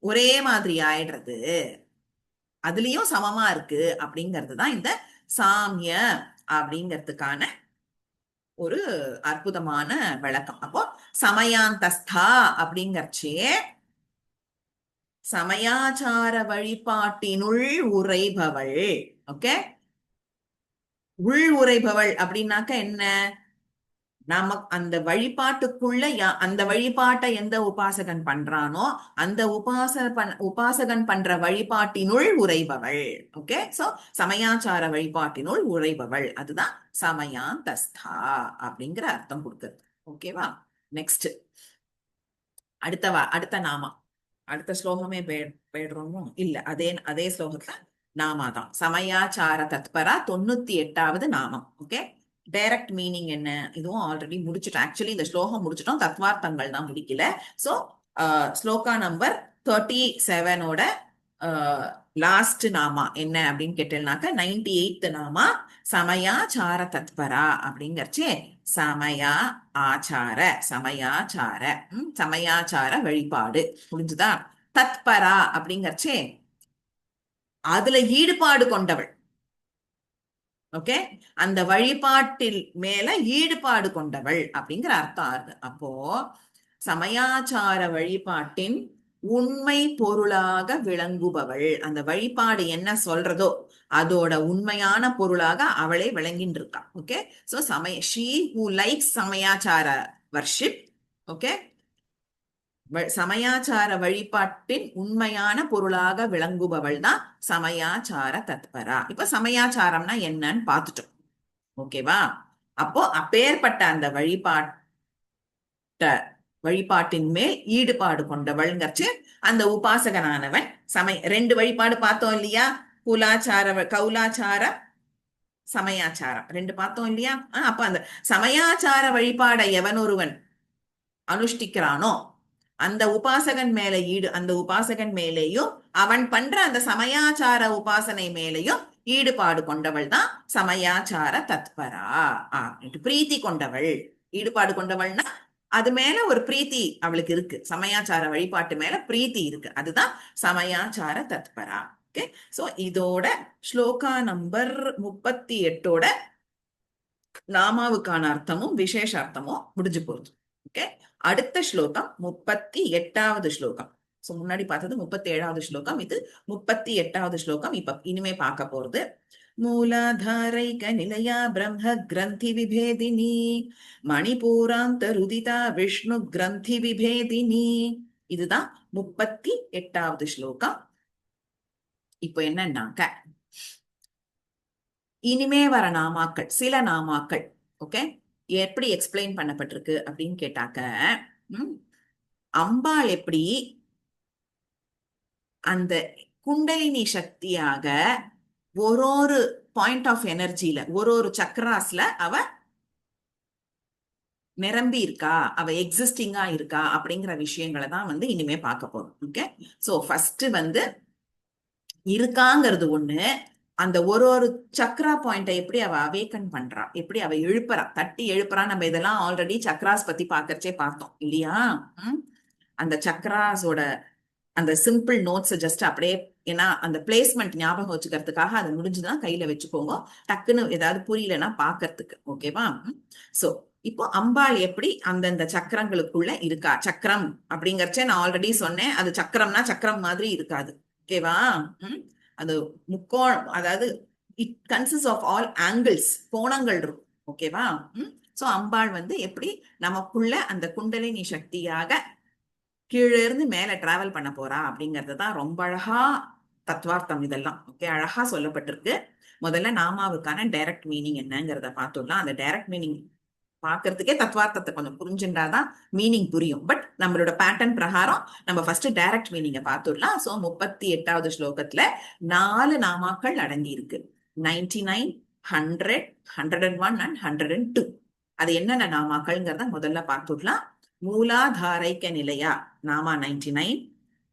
ஒரே மாதிரி ஆயிடுறது, அதுலயும் சமமா இருக்கு அப்படிங்கிறது தான் இந்த சாமிய அப்படிங்கிறதுக்கான ஒரு அற்புதமான விளக்கம். அப்போ சமயாந்தஸ்தா அப்படிங்கறச்சே சமயாச்சார வழிபாட்டினுள் உரைபவள். ஓகே, உள் உரைபவள் அப்படின்னாக்க என்ன? நாம அந்த வழிபாட்டுக்குள்ள அந்த வழிபாட்டை எந்த உபாசகன் பண்றானோ அந்த உபாசகன் பண்ற வழிபாட்டினுள் உரைபவள். ஓகே, சோ சமயாச்சார வழிபாட்டினுள் உரைபவள், அதுதான் சமயாந்தஸ்தா அப்படிங்கிற அர்த்தம் கொடுக்குறது. ஓகேவா? நெக்ஸ்ட் அடுத்த நாமா அடுத்த ஸ்லோகமே போயிடுறோமோ இல்ல, அதே ஸ்லோகத்துல நாமா தான். சமயாச்சார தத்பரா 98வது நாமம். ஓகே, டைரக்ட் மீனிங் என்ன, இதுவும் ஆல்ரெடி முடிச்சுட்டோம். ஆக்சுவலி இந்த ஸ்லோகம் முடிச்சிட்டோம், தத்வார்த்தங்கள் தான் முடிக்கல. சோ ஸ்லோகா நம்பர் 37ஓட லாஸ்ட் நாமா என்ன அப்படின்னு கேட்டேன்னாக்க 98th நாமா சமயாச்சார தத்பரா அப்படிங்கறச்சே சமயா ஆச்சார, சமயாச்சார சமயாச்சார வழிபாடு முடிஞ்சுதா. தத்பரா அப்படிங்கறச்சே அதுல ஈடுபாடு கொண்டவள். ஓகே, அந்த வழிபாட்டில் மேல ஈடுபாடு கொண்டவள் அப்படிங்கிற அர்த்தம் ஆகுது. அப்போ சமயாச்சார வழிபாட்டின் உண்மை பொருளாக விளங்குபவள், அந்த வழிபாடு என்ன சொல்றதோ அதோட உண்மையான பொருளாக அவளே விளங்கின்னு இருக்கா. Okay, so she who likes Samayachara worship. Okay, சமயாச்சார வழிபாட்டின் உண்மையான பொருளாக விளங்குபவள் தான் சமயாச்சார தத்பரா. இப்ப சமயாச்சாரம்னா என்னன்னு பார்த்துட்டோம். ஓகேவா, அப்போ அப்பேற்பட்ட அந்த வழிபாட்டின் மேல் ஈடுபாடு கொண்டவள்ங்கிறச்சு அந்த உபாசகனானவன் ரெண்டு வழிபாடு பார்த்தோம் இல்லையா, கௌலாச்சார சமயாச்சாரம் ரெண்டு பார்த்தோம் இல்லையா. அப்ப அந்த சமயாச்சார வழிபாடை எவன் ஒருவன் அனுஷ்டிக்கிறானோ அந்த உபாசகன் மேலேயும் அவன் பண்ற அந்த சமயாச்சார உபாசனை மேலேயும் ஈடுபாடு கொண்டவள் தான் சமயாச்சார தத்பரா. பிரீத்தி கொண்டவள், ஈடுபாடு கொண்டவள்னா அது மேல ஒரு பிரீத்தி அவளுக்கு இருக்கு, சமயாச்சார வழிபாட்டு மேல பிரீத்தி இருக்கு, அதுதான் சமயாச்சார தத்பரா. ஓகே, சோ இதோட ஸ்லோகா நம்பர் 38ஓட நாமாவுக்கான அர்த்தமும் விசேஷ அர்த்தமும் முடிஞ்சு போகுது. ஓகே, அடுத்த ஸ்லோகம் 38வது ஸ்லோகம். சோ முன்னாடி பார்த்தது 37வது ஸ்லோகம், இது 38வது ஸ்லோகம் இப்ப இனிமே பார்க்க போறது. மூலாதாரைக நிலையா பிரம்ம கிரந்தி விபேதினி மணிபூராந்தருதிதா விஷ்ணு கிரந்தி விபேதினி. இதுதான் 38வது ஸ்லோகம். இப்போ என்னன்னாக்க இனிமே வர நாமாக்கள், சில நாமாக்கள் ஓகே எப்படி எக்ஸ்பிளைன் பண்ணப்பட்டிருக்கு அப்படின்னு கேட்டாக்க, அம்பாள் எப்படி அந்த குண்டலினி சக்தியாக ஒரு பாயிண்ட் ஆஃப் எனர்ஜில ஒரு சக்கராஸ்ல அவ நிரம்பி இருக்கா, அவ எக்ஸிஸ்டிங்கா இருக்கா அப்படிங்கிற விஷயங்களை தான் இனிமே பார்க்க போறோம். ஓகே, சோ ஃபர்ஸ்ட் இருக்காங்கிறது ஒண்ணு, அந்த ஒரு சக்ரா பாயிண்டை எப்படி அவ அவேக்கன் பண்றா, எப்படி அவ எழுப்புறா, தட்டி எழுப்புறா. நம்ம இதெல்லாம் ஆல்ரெடி சக்ராஸ் பத்தி பாக்கறச்சே பார்த்தோம் இல்லையா. அந்த சக்ராஸோட அந்த சிம்பிள் நோட்ஸ் ஜஸ்ட் அப்படியே, ஏன்னா அந்த பிளேஸ்மெண்ட் ஞாபகம் வச்சுக்கிறதுக்காக அது முடிஞ்சுதான் கையில வச்சுக்கோங்க, டக்குன்னு ஏதாவது புரியலன்னா பாக்கிறதுக்கு. ஓகேவா, சோ இப்போ அம்பாள் எப்படி அந்தந்த சக்கரங்களுக்குள்ள இருக்கா. சக்கரம் அப்படிங்கறச்சே நான் ஆல்ரெடி சொன்னேன், அது சக்கரம்னா சக்கரம் மாதிரி இருக்காது. ஓகேவா, அது முக்கோணம், அதாவது it consist of all angles, கோணங்கள் இருக்கும். ஓகேவா, சோ அம்பாள் எப்படி நமக்குள்ள அந்த குண்டலினி சக்தியாக கீழே இருந்து மேல டிராவல் பண்ண போறா அப்படிங்கறது தான் ரொம்ப அழகா தத்வார்த்தம் இதெல்லாம். ஓகே, அழகா சொல்லப்பட்டிருக்கு. முதல்ல நாமாவுக்கான டைரக்ட் மீனிங் என்னங்கிறத பார்த்துடலாம். அந்த டைரக்ட் மீனிங் பாக்குறதுக்கே தத்வார்த்தத்தை கொஞ்சம் புரிஞ்சுட்டாதான் மீனிங் புரியும். பட் நம்மளோட பேட்டர்ன் பிரகாரம் நம்ம ஃபர்ஸ்ட் டைரக்ட் மீனிங்க பார்த்துடலாம். சோ 38வது ஸ்லோகத்துல 4 நாமாக்கள் அடங்கி இருக்கு, 99, 100, 101 and 102. அது என்னென்ன நாமாக்கள்ங்கிறத முதல்ல பார்த்துடலாம். மூலாதாரைக்க நிலையா நாமா 99,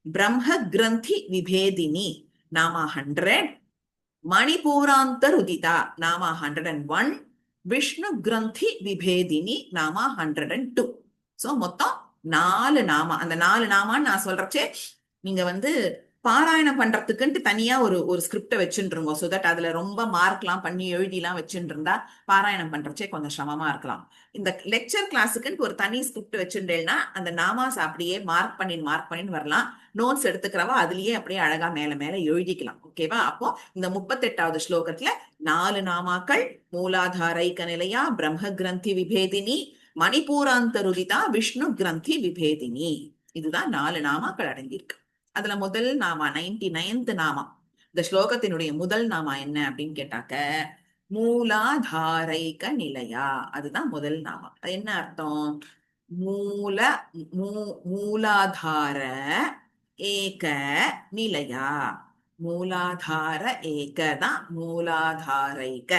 பிரம்ம கிரந்தி விபேதினி நாமா 100, மணிபூராந்தருதிதா நாமா 101, விஷ்ணு கிரந்தி விபேதினி நாமா 102. சோ மொத்தம் 4 நாமா. அந்த 4 நாமான்னு நான் சொல்றச்சே நீங்க பாராயணம் பண்றதுக்குன்ட்டு தனியா ஒரு ஸ்கிரிப்ட வச்சுருங்க. சோ தட் அதுல ரொம்ப மார்க்லாம் பண்ணி எழுதிலாம் வச்சுட்டு இருந்தா பாராயணம் பண்றச்சே கொஞ்சம் சிரமமா இருக்கலாம். இந்த லெக்சர் கிளாஸுக்குன்ட்டு ஒரு தனி ஸ்கிரிப்ட் வச்சுட்டேன்னா அந்த நாமாஸ் அப்படியே மார்க் பண்ணின்னு வரலாம். நோட்ஸ் எடுத்துக்கிறவா அதுலயே அப்படியே அழகா மேல மேல எழுதிக்கலாம். ஓகேவா, அப்போ இந்த 38வது ஸ்லோகத்துல 4 நாமாக்கள், மூலாதாரைக்க நிலையா பிரம்ம கிரந்தி விபேதினி மணிபூராந்தருதிதா விஷ்ணு கிரந்தி விபேதினி. இதுதான் 4 நாமாக்கள் அடங்கியிருக்கு. அதுல முதல் நாமா 99th நாமா, இந்த ஸ்லோகத்தினுடைய முதல் நாமா என்ன அப்படின்னு கேட்டாக்க மூலாதாரைக்க நிலையா. அதுதான் முதல் நாமா. அது என்ன அர்த்தம்? மூலாதார ஏக நிலையா. மூலாதார ஏக தான் மூலாதாரைக.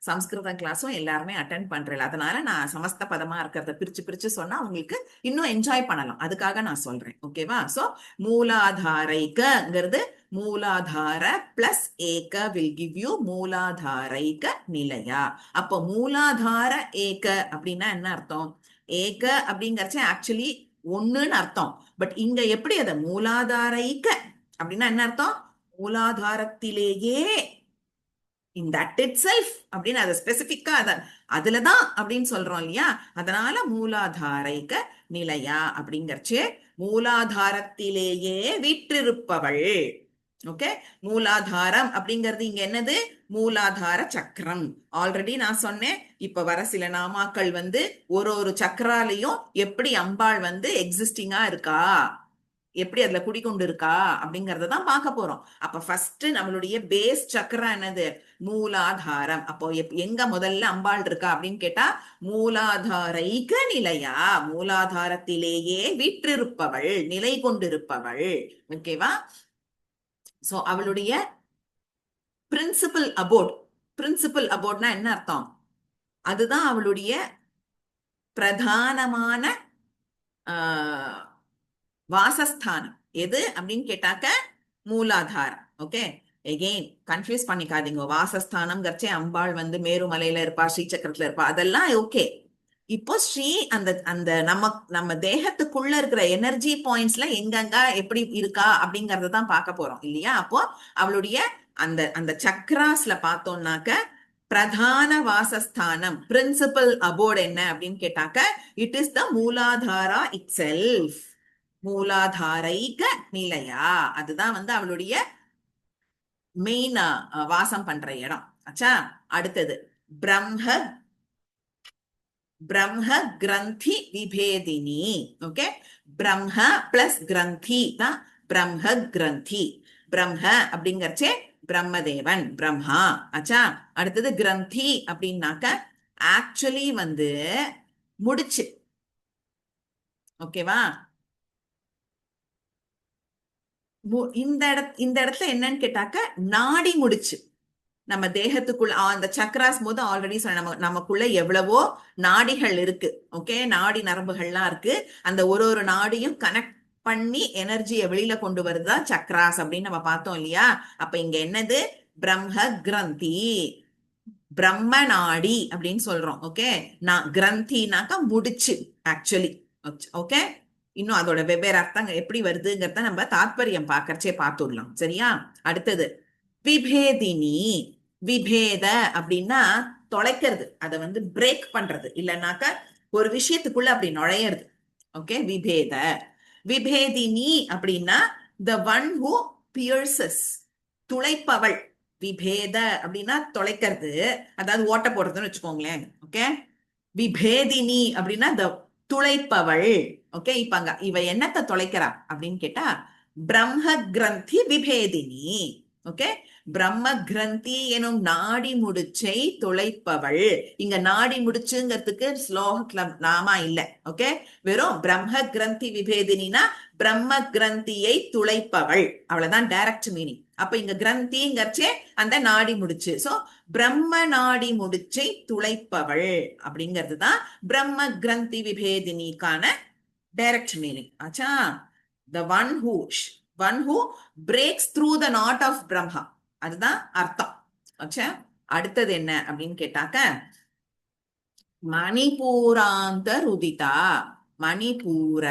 சம்ஸ்கிருதம் கிளாஸும் எல்லாருமே அட்டென்ட் பண்றேன். அதனால நான் சமஸ்த பதமா இருக்கிறத பிரிச்சு பிரிச்சு சொன்னா உங்களுக்கு இன்னும் என்ஜாய் பண்ணலாம். அதுக்காக நான் சொல்றேன். ஓகேவா? சோ மூலாதாரைகங்கிறது மூலாதார பிளஸ் ஏக வில் கிவ் யூ மூலாதாரைக நிலையா. அப்போ மூலாதார ஏக அப்படின்னா என்ன அர்த்தம்? ஏக அப்படிங்கறச்ச ஆக்சுவலி ஒண்ணுன்னு அர்த்தம். பட் இங்க எப்படி அத மூலாதாரைக்க அப்படின்னா என்ன அர்த்தம்? மூலாதாரத்திலேயே in that itself அப்படின்னு அதை ஸ்பெசிபிக்கா அதுலதான் அப்படின்னு சொல்றோம் இல்லையா? அதனால மூலாதாரைக்க நிலையா அப்படிங்கறச்சு மூலாதாரத்திலேயே வீற்றிருப்பவள். ஓகே, மூலாதாரம் அப்படிங்கிறது இங்க என்னது? மூலாதார சக்கரம். ஆல்ரெடி நான் சொன்னேன். இப்ப வர சில நாமாக்கள் வந்து ஒரு சக்கராலையும் எப்படி அம்பாள் வந்து எக்ஸிஸ்டிங்கா இருக்கா, எப்படி அதுல குடிக்கொண்டு இருக்கா அப்படிங்கறத தான் பார்க்க போறோம். அப்ப ஃபர்ஸ்ட் நம்மளுடைய பேஸ் சக்கரா என்னது? மூலாதாரம். அப்போ எங்க முதல்ல அம்பாள் இருக்கா அப்படின்னு கேட்டா மூலாதாரைக நிலையா, மூலாதாரத்திலேயே வீற்றிருப்பவள், நிலை கொண்டிருப்பவள். ஓகேவா? சோ அவளுடைய பிரின்சிபல் அபோர்ட். பிரின்சிபல் அபோர்ட்னா என்ன அர்த்தம்? அதுதான் அவளுடைய பிரதானமான வாசஸ்தானம். எது அப்படின்னு கேட்டாக்க மூலாதாரம். ஓகே, எகெயின் கன்ஃபியூஸ் பண்ணிக்காதீங்க. வாசஸ்தானம் கர்ச்சே அம்பாள் வந்து மேருமலையில இருப்பா, ஸ்ரீசக்கரத்துல இருப்பா, அதெல்லாம் ஓகே. இப்போ ஸ்ரீ அந்த அந்த நம்ம தேகத்துக்குள்ள இருக்கிற எனர்ஜி பாயிண்ட்ஸ்ல எங்கெங்க எப்படி இருக்கா அப்படிங்கறத தான் பார்க்க போறோம் இல்லையா? அப்போ அவளுடைய அந்த அந்த சக்ராஸ்ல பார்த்தோம்னாக்க பிரதான வாசஸ்தானம், பிரின்சிபல் அபோர்ட் என்ன அப்படின்னு கேட்டாக்க it is the Muladhara itself. மூலாதாரைக நிலையா, அதுதான் வந்து அவளுடைய மெயின் வாசம் பண்ற இடம். ஆச்சா? அடுத்தது பிரம்ம பிரம்ம கிரந்தி விபேதினி. ஓகே, பிரம்ம பிளஸ் கிரந்தி தான் பிரம்ம கிரந்தி. பிரம்ம அப்படிங்கறச்சே பிரம்மதேவன், பிரம்மா. ஆச்சா? அடுத்தது கிரந்தி அப்படின்னாக்க ஆக்சுவலி வந்து முடிச்சு. ஓகேவா? இந்த இடத்துல என்னன்னு கேட்டாக்க நாடி முடிச்சு. நம்ம தேகத்துக்குள்ள அந்த சக்கராஸ் போது ஆல்ரெடி சொன்ன நமக்குள்ள எவ்வளவோ நாடிகள் இருக்கு. ஓகே, நாடி நரம்புகள்லாம் இருக்கு. அந்த ஒரு நாடியும் கனெக்ட் பண்ணி எனர்ஜியை வெளியில கொண்டு வருதா சக்கராஸ் அப்படின்னு நம்ம பார்த்தோம் இல்லையா? அப்ப இங்க என்னது? பிரம்ம கிரந்தி, பிரம்ம நாடி அப்படின்னு சொல்றோம். ஓகே, நான் கிரந்தினாக்கா முடிச்சு ஆக்சுவலி. ஓகே, இன்னும் அதோட வெவ்வேறு அர்த்தங்கள் எப்படி வருதுங்கிறத நம்ம தாத்பரியம் பார்க்கறச்சே பார்த்துடலாம். சரியா? அடுத்தது விபேதினி. விபேத அப்படின்னா தொலைக்கிறது, அதை வந்து பிரேக் பண்றது, இல்லைன்னாக்கா ஒரு விஷயத்துக்குள்ள அப்படி நுழையிறது. ஓகே, விபேத. விபேதினி அப்படின்னா த ஒன் ஹூ பியர்சஸ், துளைப்பவள். விபேத அப்படின்னா தொலைக்கிறது, அதாவது ஓட்ட போடுறதுன்னு வச்சுக்கோங்களேன். ஓகே, விபேதினி அப்படின்னா த துளைப்பவள். ஓகே, இப்ப அங்க இவ என்னத்தை தொலைக்கிறா அப்படின்னு கேட்டா பிரம்ம கிரந்தி விபேதினி. ஓகே, பிரம்ம கிரந்தி எனும் நாடி முடிச்சை துளைப்பவள். இங்க நாடி முடிச்சுங்கிறதுக்கு ஸ்லோகத்துல நாமா இல்ல. ஓகே, வெறும் பிரம்ம கிரந்தி விபேதினா பிரம்ம கிரந்தியை துளைப்பவள், அவ்வளவுதான் டைரக்ட் மீனிங். அப்ப இங்க கிரந்திங்கறச்சே அந்த நாடி முடிச்சு. சோ பிரம்ம நாடி முடிச்சை துளைப்பவள் அப்படிங்கிறது தான் பிரம்ம கிரந்தி விபேதினிக்கான டைரக்ட் மீனிங். ஆச்சா? the one who breaks through the knot of Brahma, அதுதான் அர்த்தம். ஆச்சா? அடுத்தது என்ன அப்படின்னு கேட்டாக்க மணிபூராந்தர் உதிதா. மணிபூர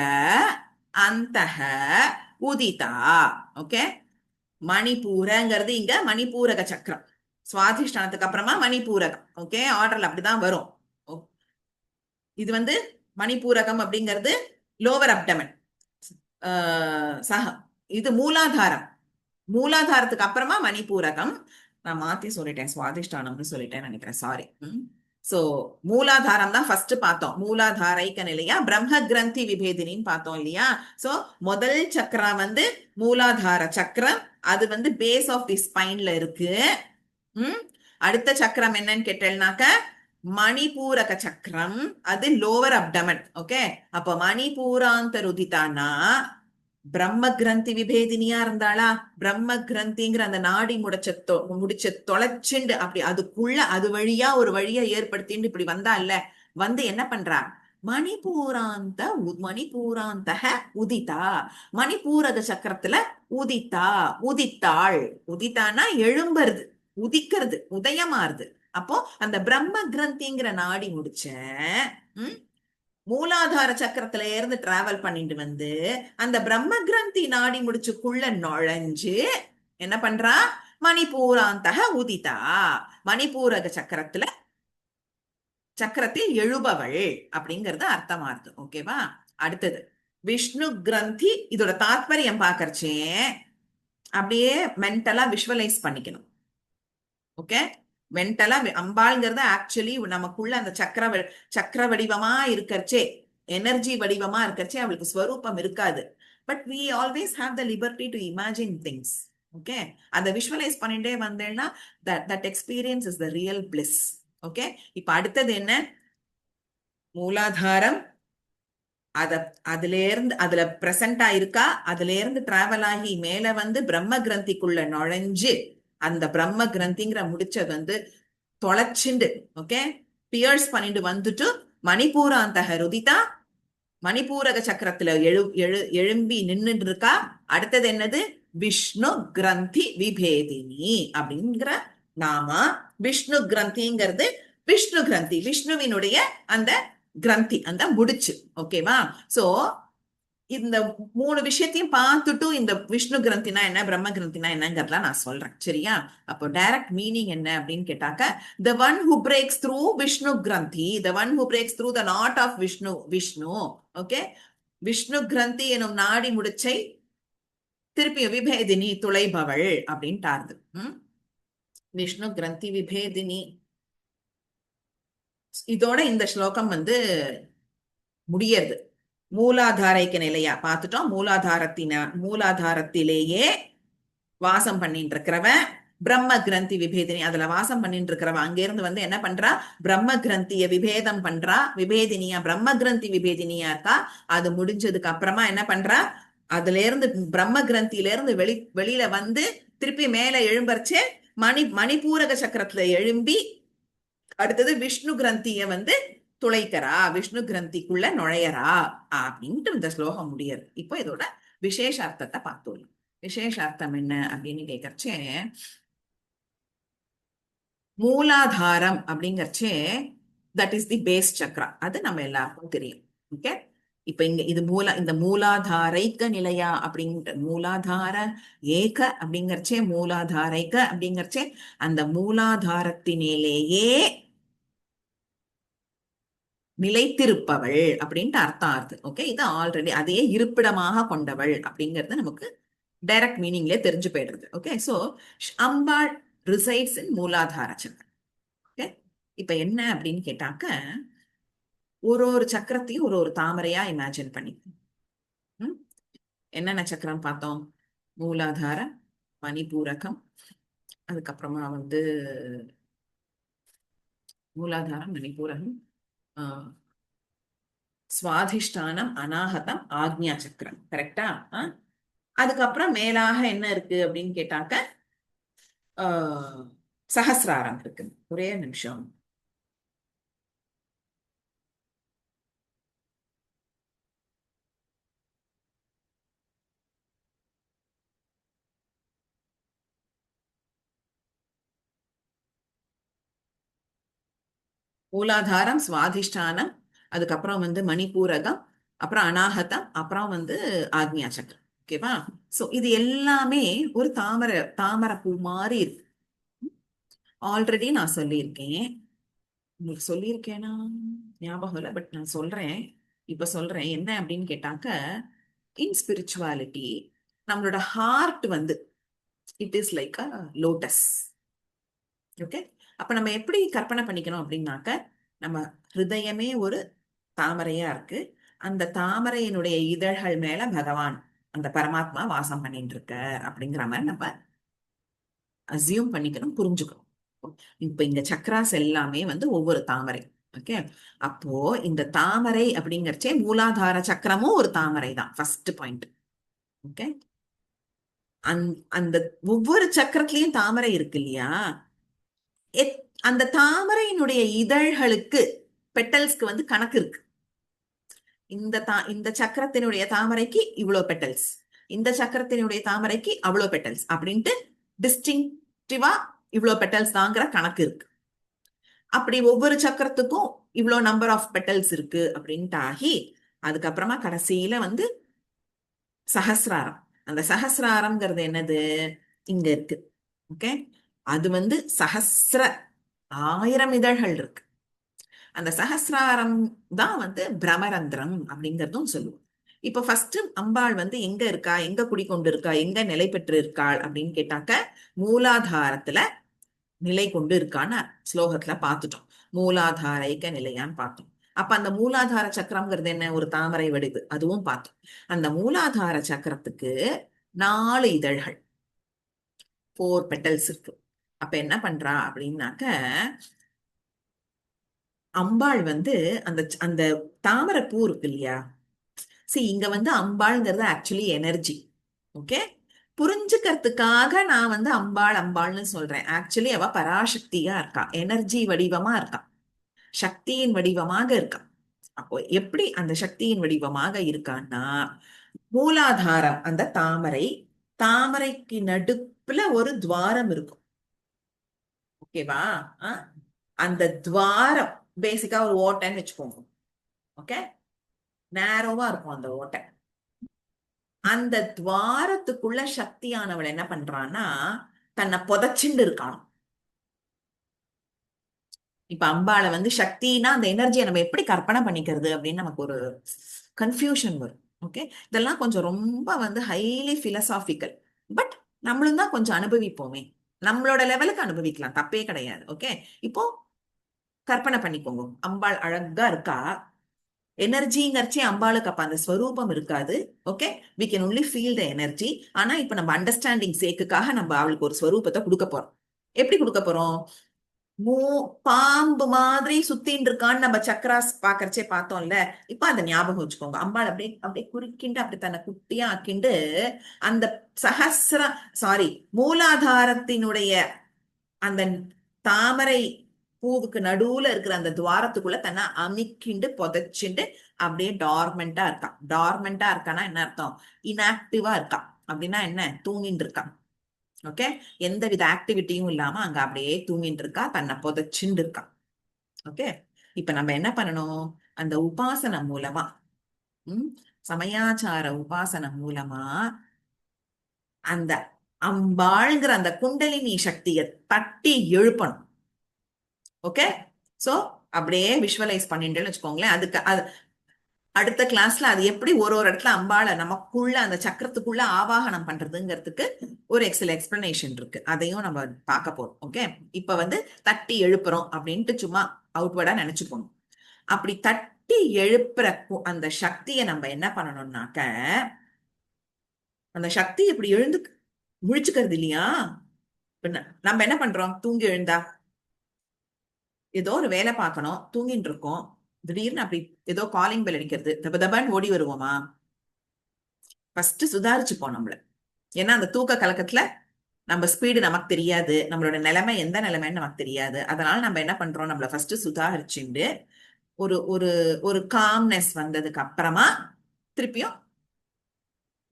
அந்தக உதிதா. ஓகே, மணிபூரங்கிறது இங்க மணிபூரக சக்கரம். சுவாதிஷ்டானத்துக்கு அப்புறமா மணிபூரகம். ஓகே, ஆர்டர்ல அப்படிதான் வரும். இது வந்து மணிபூரகம் அப்படிங்கிறது லோவர் அப்டமன். இது மூலாதாரம். மூலாதாரத்துக்கு அப்புறமா மணிபூரகம். நான் மாத்தி சொல்லிட்டேன், சுவாதிஷ்டானம்னு சொல்லிட்டேன் நினைக்கிறேன், சாரி. சோ மூலாதாரம் தான் ஃபர்ஸ்ட் பார்த்தோம். மூலாதாரைக்க நிலையா, பிரம்ம கிரந்தி விபேதினின்னு பார்த்தோம் இல்லையா? சோ முதல் சக்கரா வந்து மூலாதார சக்கரம், அது வந்து பேஸ் ஆஃப் தி ஸ்பைன்ல இருக்கு. அடுத்த சக்கரம் என்னன்னு கேட்டேன்னாக்க மணிபூரக சக்கரம், அது லோவர் அப்டமன். ஓகே, அப்ப மணிபூராந்தருதிதானா பிரம்ம கிரந்தி விபேதினியா இருந்தாளா, பிரம்ம கிரந்திங்கிற அந்த நாடி முடிச்ச தொலைச்சுண்டு அப்படி அதுக்குள்ள அது வழியா ஒரு வழியா ஏற்படுத்தின்னு இப்படி வந்தா இல்ல, வந்து என்ன பண்றா, மணிபூராந்த மணிபூராந்தக உதிதா, மணிபூரக சக்கரத்துல உதித்தா, உதித்தாள். உதித்தானா எழும்புறது, உதிக்கிறது, உதயமாறுது. அப்போ அந்த பிரம்ம கிரந்திங்கிற நாடி முடிச்ச மூலாதார சக்கரத்துல இருந்து டிராவல் பண்ணிட்டு வந்து அந்த பிரம்ம கிரந்தி நாடி முடிச்சுக்குள்ள நுழைஞ்சு என்ன பண்றா, மணிபூராந்தக உதிதா, மணிபூரக சக்கரத்தில் எழுபவள் அப்படிங்கறது அர்த்தமாகுது. ஓகேவா? அடுத்தது விஷ்ணு கிரந்தி. இதோட தாத்பரியம் பாக்கறச்சே அப்படியே மென்டலா விஷுவலைஸ் பண்ணிக்கணும். ஓகே, மென்டலா அம்பாள்ங்கிறது ஆக்சுவலி நமக்குள்ள அந்த சக்கர வடிவமா இருக்கறச்சே, எனர்ஜி வடிவமா இருக்கறச்சே அவளுக்கு ஸ்வரூபம் இருக்காது. But we always have the liberty to imagine things. Okay, அதை விஷுவலைஸ் பண்ணிட்டே வந்தேன்னா that experience is the real bliss. Okay, இப்ப அடுத்தது என்ன, மூலாதாரம் அதுல இருந்து அதுல பிரசன்ட் ஆயிருக்கா, அதுல இருந்து டிராவல் ஆகி மேல வந்து பிரம்ம கிரந்திக்குள்ள நுழைஞ்சு அந்த பிரம்ம கிரந்திங்கிற முடிச்ச வந்து தொலைச்சுண்டு, ஓகே, பியர்ஸ் பண்ணிட்டு வந்துட்டு மணிபூராந்தக ருதிதா, மணிபூரக சக்கரத்துல எழும்பி நின்னுட்டு இருக்கா. அடுத்தது என்னது, விஷ்ணு கிரந்தி விபேதினி அப்படிங்கிற நாம. விஷ்ணு கிரந்திங்கிறது விஷ்ணு கிரந்தி, விஷ்ணுவினுடைய அந்த கிரந்தி, அந்த முடிச்சு. ஓகேவா? சோ இந்த மூணு விஷயத்தையும் பார்த்துட்டு இந்த விஷ்ணு கிரந்தினா என்ன, பிரம்ம கிரந்தினா என்னங்கிறதுலாம் நான் சொல்றேன். சரியா? அப்போ டைரக்ட் மீனிங் என்ன அப்படின்னு கேட்டாக்க, the one who breaks through Vishnu Kranti, the one who breaks through the knot of Vishnu. Okay, Vishnu கிரந்தி எனும் நாடி முடிச்சை திருப்பி விபேதினி துளைபவள் அப்படின்ட்டாருது. விஷ்ணு கிரந்தி விபேதினி. இதோட இந்த ஸ்லோகம் வந்து முடியறது. மூலாதாரைக்கு நிலையா பார்த்துட்டோம். மூலாதாரத்திலேயே வாசம் பண்ணிட்டு இருக்கிறவன் பிரம்ம கிரந்தி விபேதினி, அதுல வாசம் பண்ணிட்டு இருக்கிறவ அங்க இருந்து வந்து என்ன பண்றா, பிரம்ம கிரந்திய விபேதம் பண்றா. விபேதினியா, பிரம்ம கிரந்தி விபேதினியா இருக்கா. அது முடிஞ்சதுக்கு அப்புறமா என்ன பண்றா, அதுல இருந்து பிரம்ம கிரந்தியில இருந்து வெளியில வந்து திருப்பி மேல எழும்பரிச்சு மணிபூரக சக்கரத்துல எழும்பி அடுத்தது விஷ்ணு கிரந்திய வந்து துளைக்கிறா, விஷ்ணு கிரந்திக்குள்ள நுழையறா அப்படின்ட்டு இந்த ஸ்லோகம் முடியாது. இப்போ இதோட விசேஷ அர்த்தத்தை பார்த்தோம். விசேஷ அர்த்தம் என்ன அப்படின்னு கேட்கறச்சே, மூலாதாரம் அப்படிங்கறச்சே that is the base chakra. அது நம்ம எல்லாருக்கும் தெரியும். ஓகே, இப்ப இங்க இது இந்த மூலாதாரைக்க நிலையா அப்படிங்கிற மூலாதார ஏக அப்படிங்கறச்சே, மூலாதாரைக்க அப்படிங்கறச்சே அந்த மூலாதாரத்தினேலேயே நிலைத்திருப்பவள் அப்படின்ட்டு அர்த்தம் ஆகுது. ஓகே, இது ஆல்ரெடி அதையே இருப்பிடமாக கொண்டவள் அப்படிங்கிறது நமக்கு டைரக்ட் மீனிங்ல தெரிஞ்சு போயிடுறது. Okay, so Ambal resides in Muladhara சக்கரம். ஓகே, இப்ப என்ன அப்படின்னு கேட்டாக்க, ஒரு சக்கரத்தையும் ஒரு தாமரையா இமேஜின் பண்ணி என்னென்ன சக்கரம் பார்த்தோம், மூலாதார, மணிபூரகம், அதுக்கப்புறமா வந்து மூலாதாரம், மணிபூரகம், சுவாதிஷ்டானம், அநாகதம், ஆக்ஞா சக்கரம். கரெக்டா? அதுக்கப்புறம் மேலாக என்ன இருக்கு அப்படின்னு கேட்டாக்க சஹசிராரம் இருக்கு. ஒரே நிமிஷம். மூலாதாரம், சுவாதிஷ்டானம், அதுக்கப்புறம் வந்து மணிபூரகம், அப்புறம் அநாகதம், அப்புறம் வந்து ஆக்ஞா சக்கரம். ஓகேவா? சோ இது எல்லாமே ஒரு தாமரை பூ மாதிரி இருக்கு. ஆல்ரெடி நான் சொல்லியிருக்கேன், உங்களுக்கு சொல்லியிருக்கேனா ஞாபகம் இல்லை, பட் நான் சொல்றேன், இப்ப சொல்றேன். என்ன அப்படின்னு கேட்டாக்க, இன் ஸ்பிரிச்சுவாலிட்டி நம்மளோட ஹார்ட் வந்து it is like a lotus. Okay, அப்ப நம்ம எப்படி கற்பனை பண்ணிக்கணும் அப்படின்னாக்க, நம்ம ஹிருதயமே ஒரு தாமரையா இருக்கு, அந்த தாமரையினுடைய இதழ்கள் மேல பகவான் அந்த பரமாத்மா வாசம் பண்ணிட்டு இருக்க அப்படிங்கிற மாதிரி நம்ம அசியூம் பண்ணிக்கணும், புரிஞ்சுக்கணும். இப்ப இந்த சக்ராஸ் எல்லாமே வந்து ஒவ்வொரு தாமரை. ஓகே, அப்போ இந்த தாமரை அப்படிங்கறச்சே மூலாதார சக்கரமும் ஒரு தாமரை தான். First point. ஓகே. அந்த ஒவ்வொரு சக்கரத்திலயும் தாமரை இருக்கு இல்லையா, அந்த தாமரையினுடைய இதழ்களுக்கு பெட்டல்ஸ்க்கு வந்து கணக்கு இருக்கு. இந்த சக்கரத்தினுடைய தாமரைக்கு இவ்வளவு பெட்டல்ஸ், இந்த சக்கரத்தினுடைய தாமரைக்கு அவ்வளவு பெட்டல்ஸ் அப்படின்ட்டு டிஸ்டிங்டிவா இவ்வளவு பெட்டல்ஸ் தாங்கிற கணக்கு இருக்கு. அப்படி ஒவ்வொரு சக்கரத்துக்கும் இவ்வளோ நம்பர் ஆஃப் பெட்டல்ஸ் இருக்கு அப்படின்ட்டு ஆகி அதுக்கப்புறமா கடைசியில வந்து சஹஸ்ராரம். அந்த சஹஸ்ராரம்ங்கிறது என்னது, இங்க இருக்கு. ஓகே. அது வந்து சஹஸ்ர 1000 இதழ்கள் இருக்கு. அந்த சஹஸ்ராரம் தான் வந்து பிரமரந்திரம் அப்படிங்கிறதும் சொல்லுவோம். இப்ப ஃபர்ஸ்ட் அம்பாள் வந்து எங்க இருக்கா, எங்க குடிக்கொண்டு இருக்கா, எங்க நிலை பெற்று இருக்காள் அப்படின்னு கேட்டாக்க மூலாதாரத்துல நிலை கொண்டு இருக்கான்னு ஸ்லோகத்துல பார்த்துட்டோம். மூலாதாரைக்க நிலையான்னு பார்த்தோம். அப்ப அந்த மூலாதார சக்கரம்ங்கிறது என்ன, ஒரு தாமரை வடிவு, அதுவும் பார்த்தோம். அந்த மூலாதார சக்கரத்துக்கு 4 இதழ்கள், 4 பெட்டல்ஸ் இருக்கு. அப்ப என்ன பண்றா அப்படின்னாக்க அம்பாள் வந்து அந்த அந்த தாமரை பூ இருக்கு இல்லையா, இங்க வந்து அம்பாள்ங்கிறது ஆக்சுவலி எனர்ஜி. ஓகே. புரிஞ்சுக்கிறதுக்காக நான் வந்து அம்பாள் அம்பாள்னு சொல்றேன். ஆக்சுவலி அவ பராசக்தியா இருக்கா, எனர்ஜி வடிவமா இருக்கா, சக்தியின் வடிவமாக இருக்கா. அப்போ எப்படி அந்த சக்தியின் வடிவமாக இருக்கான்னா, மூலாதாரம் அந்த தாமரை, தாமரைக்கு நடுப்புல ஒரு துவாரம் இருக்கும். ஓகேவா? அந்த துவாரம் பேசிக்கா ஒரு ஓட்டைன்னு வச்சுக்கோங்க. ஓகே. நேரோவா இருக்கும் அந்த ஓட்டை. அந்த துவாரத்துக்குள்ள சக்தியானவள் என்ன பண்றான்னா தன்னை புதைச்சுண்டு இருக்கான். இப்ப அம்பாளை வந்து சக்தினா அந்த எனர்ஜியை நம்ம எப்படி கற்பனை பண்ணிக்கிறது அப்படின்னு நமக்கு ஒரு கன்ஃபியூஷன் வரும். ஓகே. இதெல்லாம் கொஞ்சம் ரொம்ப வந்து ஹைலி பிலசாபிக்கல். பட் நம்மளும் தான் கொஞ்சம் அனுபவிப்போமே, நம்மளோட லெவலுக்கு அனுபவிக்கலாம், தப்பே கிடையாது. ஓகே. இப்போ கற்பனை பண்ணிக்கோங்க, அம்பாள் அழகா இருக்கா, எனர்ஜிங்கிறச்சே அம்பாளுக்கு அப்ப அந்த ஸ்வரூபம் இருக்காது. Okay. We can only feel the energy. ஆனா இப்ப நம்ம அண்டர்ஸ்டாண்டிங் சேக்குக்காக நம்ம அவளுக்கு ஒரு ஸ்வரூபத்தை கொடுக்க போறோம். எப்படி கொடுக்க போறோம், பாம்பு மாதிரி சுத்தின்னு இருக்கான்னு நம்ம சக்கராஸ் பாக்கறச்சே பார்த்தோம்ல, இப்ப அந்த ஞாபகம் வச்சுக்கோங்க. அம்பாள் அப்படியே அப்படியே குறுக்கிண்டு அப்படி தன்னை குட்டியா ஆக்கிண்டு அந்த மூலாதாரத்தினுடைய அந்த தாமரை பூவுக்கு நடுவுல இருக்கிற அந்த துவாரத்துக்குள்ள தன்னை அமிக்கிண்டு புதைச்சிண்டு அப்படியே டார்மெண்டா இருக்கான். டார்மெண்டா இருக்கான்னா என்ன அர்த்தம், இன்ஆக்டிவா இருக்கான். அப்படின்னா என்ன, தூங்கிட்டு இருக்கான். ஓகே. எந்த வித ஆக்டிவிட்டியும் இல்லாம அங்க அப்படியே தூங்கிட்டு இருக்கா, தன்னை புதைச்சுண்டு இருக்கா. ஓகே. இப்ப நம்ம என்ன பண்ணணும், அந்த உபாசனம் மூலமா, சமயாச்சார உபாசனம் மூலமா அந்த அம்பாள்ங்கிற அந்த குண்டலினி சக்தியை தட்டி எழுப்பணும். ஓகே. சோ அப்படியே விஷுவலைஸ் பண்ணிட்டு வச்சுக்கோங்களேன். அதுக்கு அடுத்த கிளாஸ்ல அது எப்படி ஒரு இடத்துல அம்பாளை நமக்குள்ள அந்த சக்கரத்துக்குள்ள ஆவாகனம் பண்றதுங்கிறதுக்கு ஒரு எக்ஸ்பிளனேஷன் இருக்கு, அதையும் நம்ம பார்க்க போறோம். ஓகே. இப்ப வந்து தட்டி எழுப்புறோம் அப்படின்ட்டு சும்மா அவுட்வர்டா நினைச்சுக்கணும். அப்படி தட்டி எழுப்புற அந்த சக்தியை நம்ம என்ன பண்ணணும்னாக்க, அந்த சக்தி இப்படி எழுந்து முழிச்சுக்கிறது இல்லையா. நம்ம என்ன பண்றோம், தூங்கி எழுந்தா ஏதோ ஒரு வேலை பார்க்கணும், தூங்கிட்டு இருக்கோம், திடீர்னு அப்படி ஏதோ காலிங் பெல் அடிக்கிறது, தப தபான்னு ஓடி வருவோமா, ஃபர்ஸ்ட் சுதாரிச்சுப்போம் நம்மள. ஏன்னா அந்த தூக்க கலக்கத்துல நம்ம ஸ்பீடு நமக்கு தெரியாது, நம்மளோட நிலைமை எந்த நிலைமைன்னு நமக்கு தெரியாது. அதனால நம்ம என்ன பண்றோம், நம்மள ஃபர்ஸ்ட் சுதாரிச்சுண்டு ஒரு ஒரு ஒரு காம்னஸ் வந்ததுக்கு அப்புறமா திருப்பியும்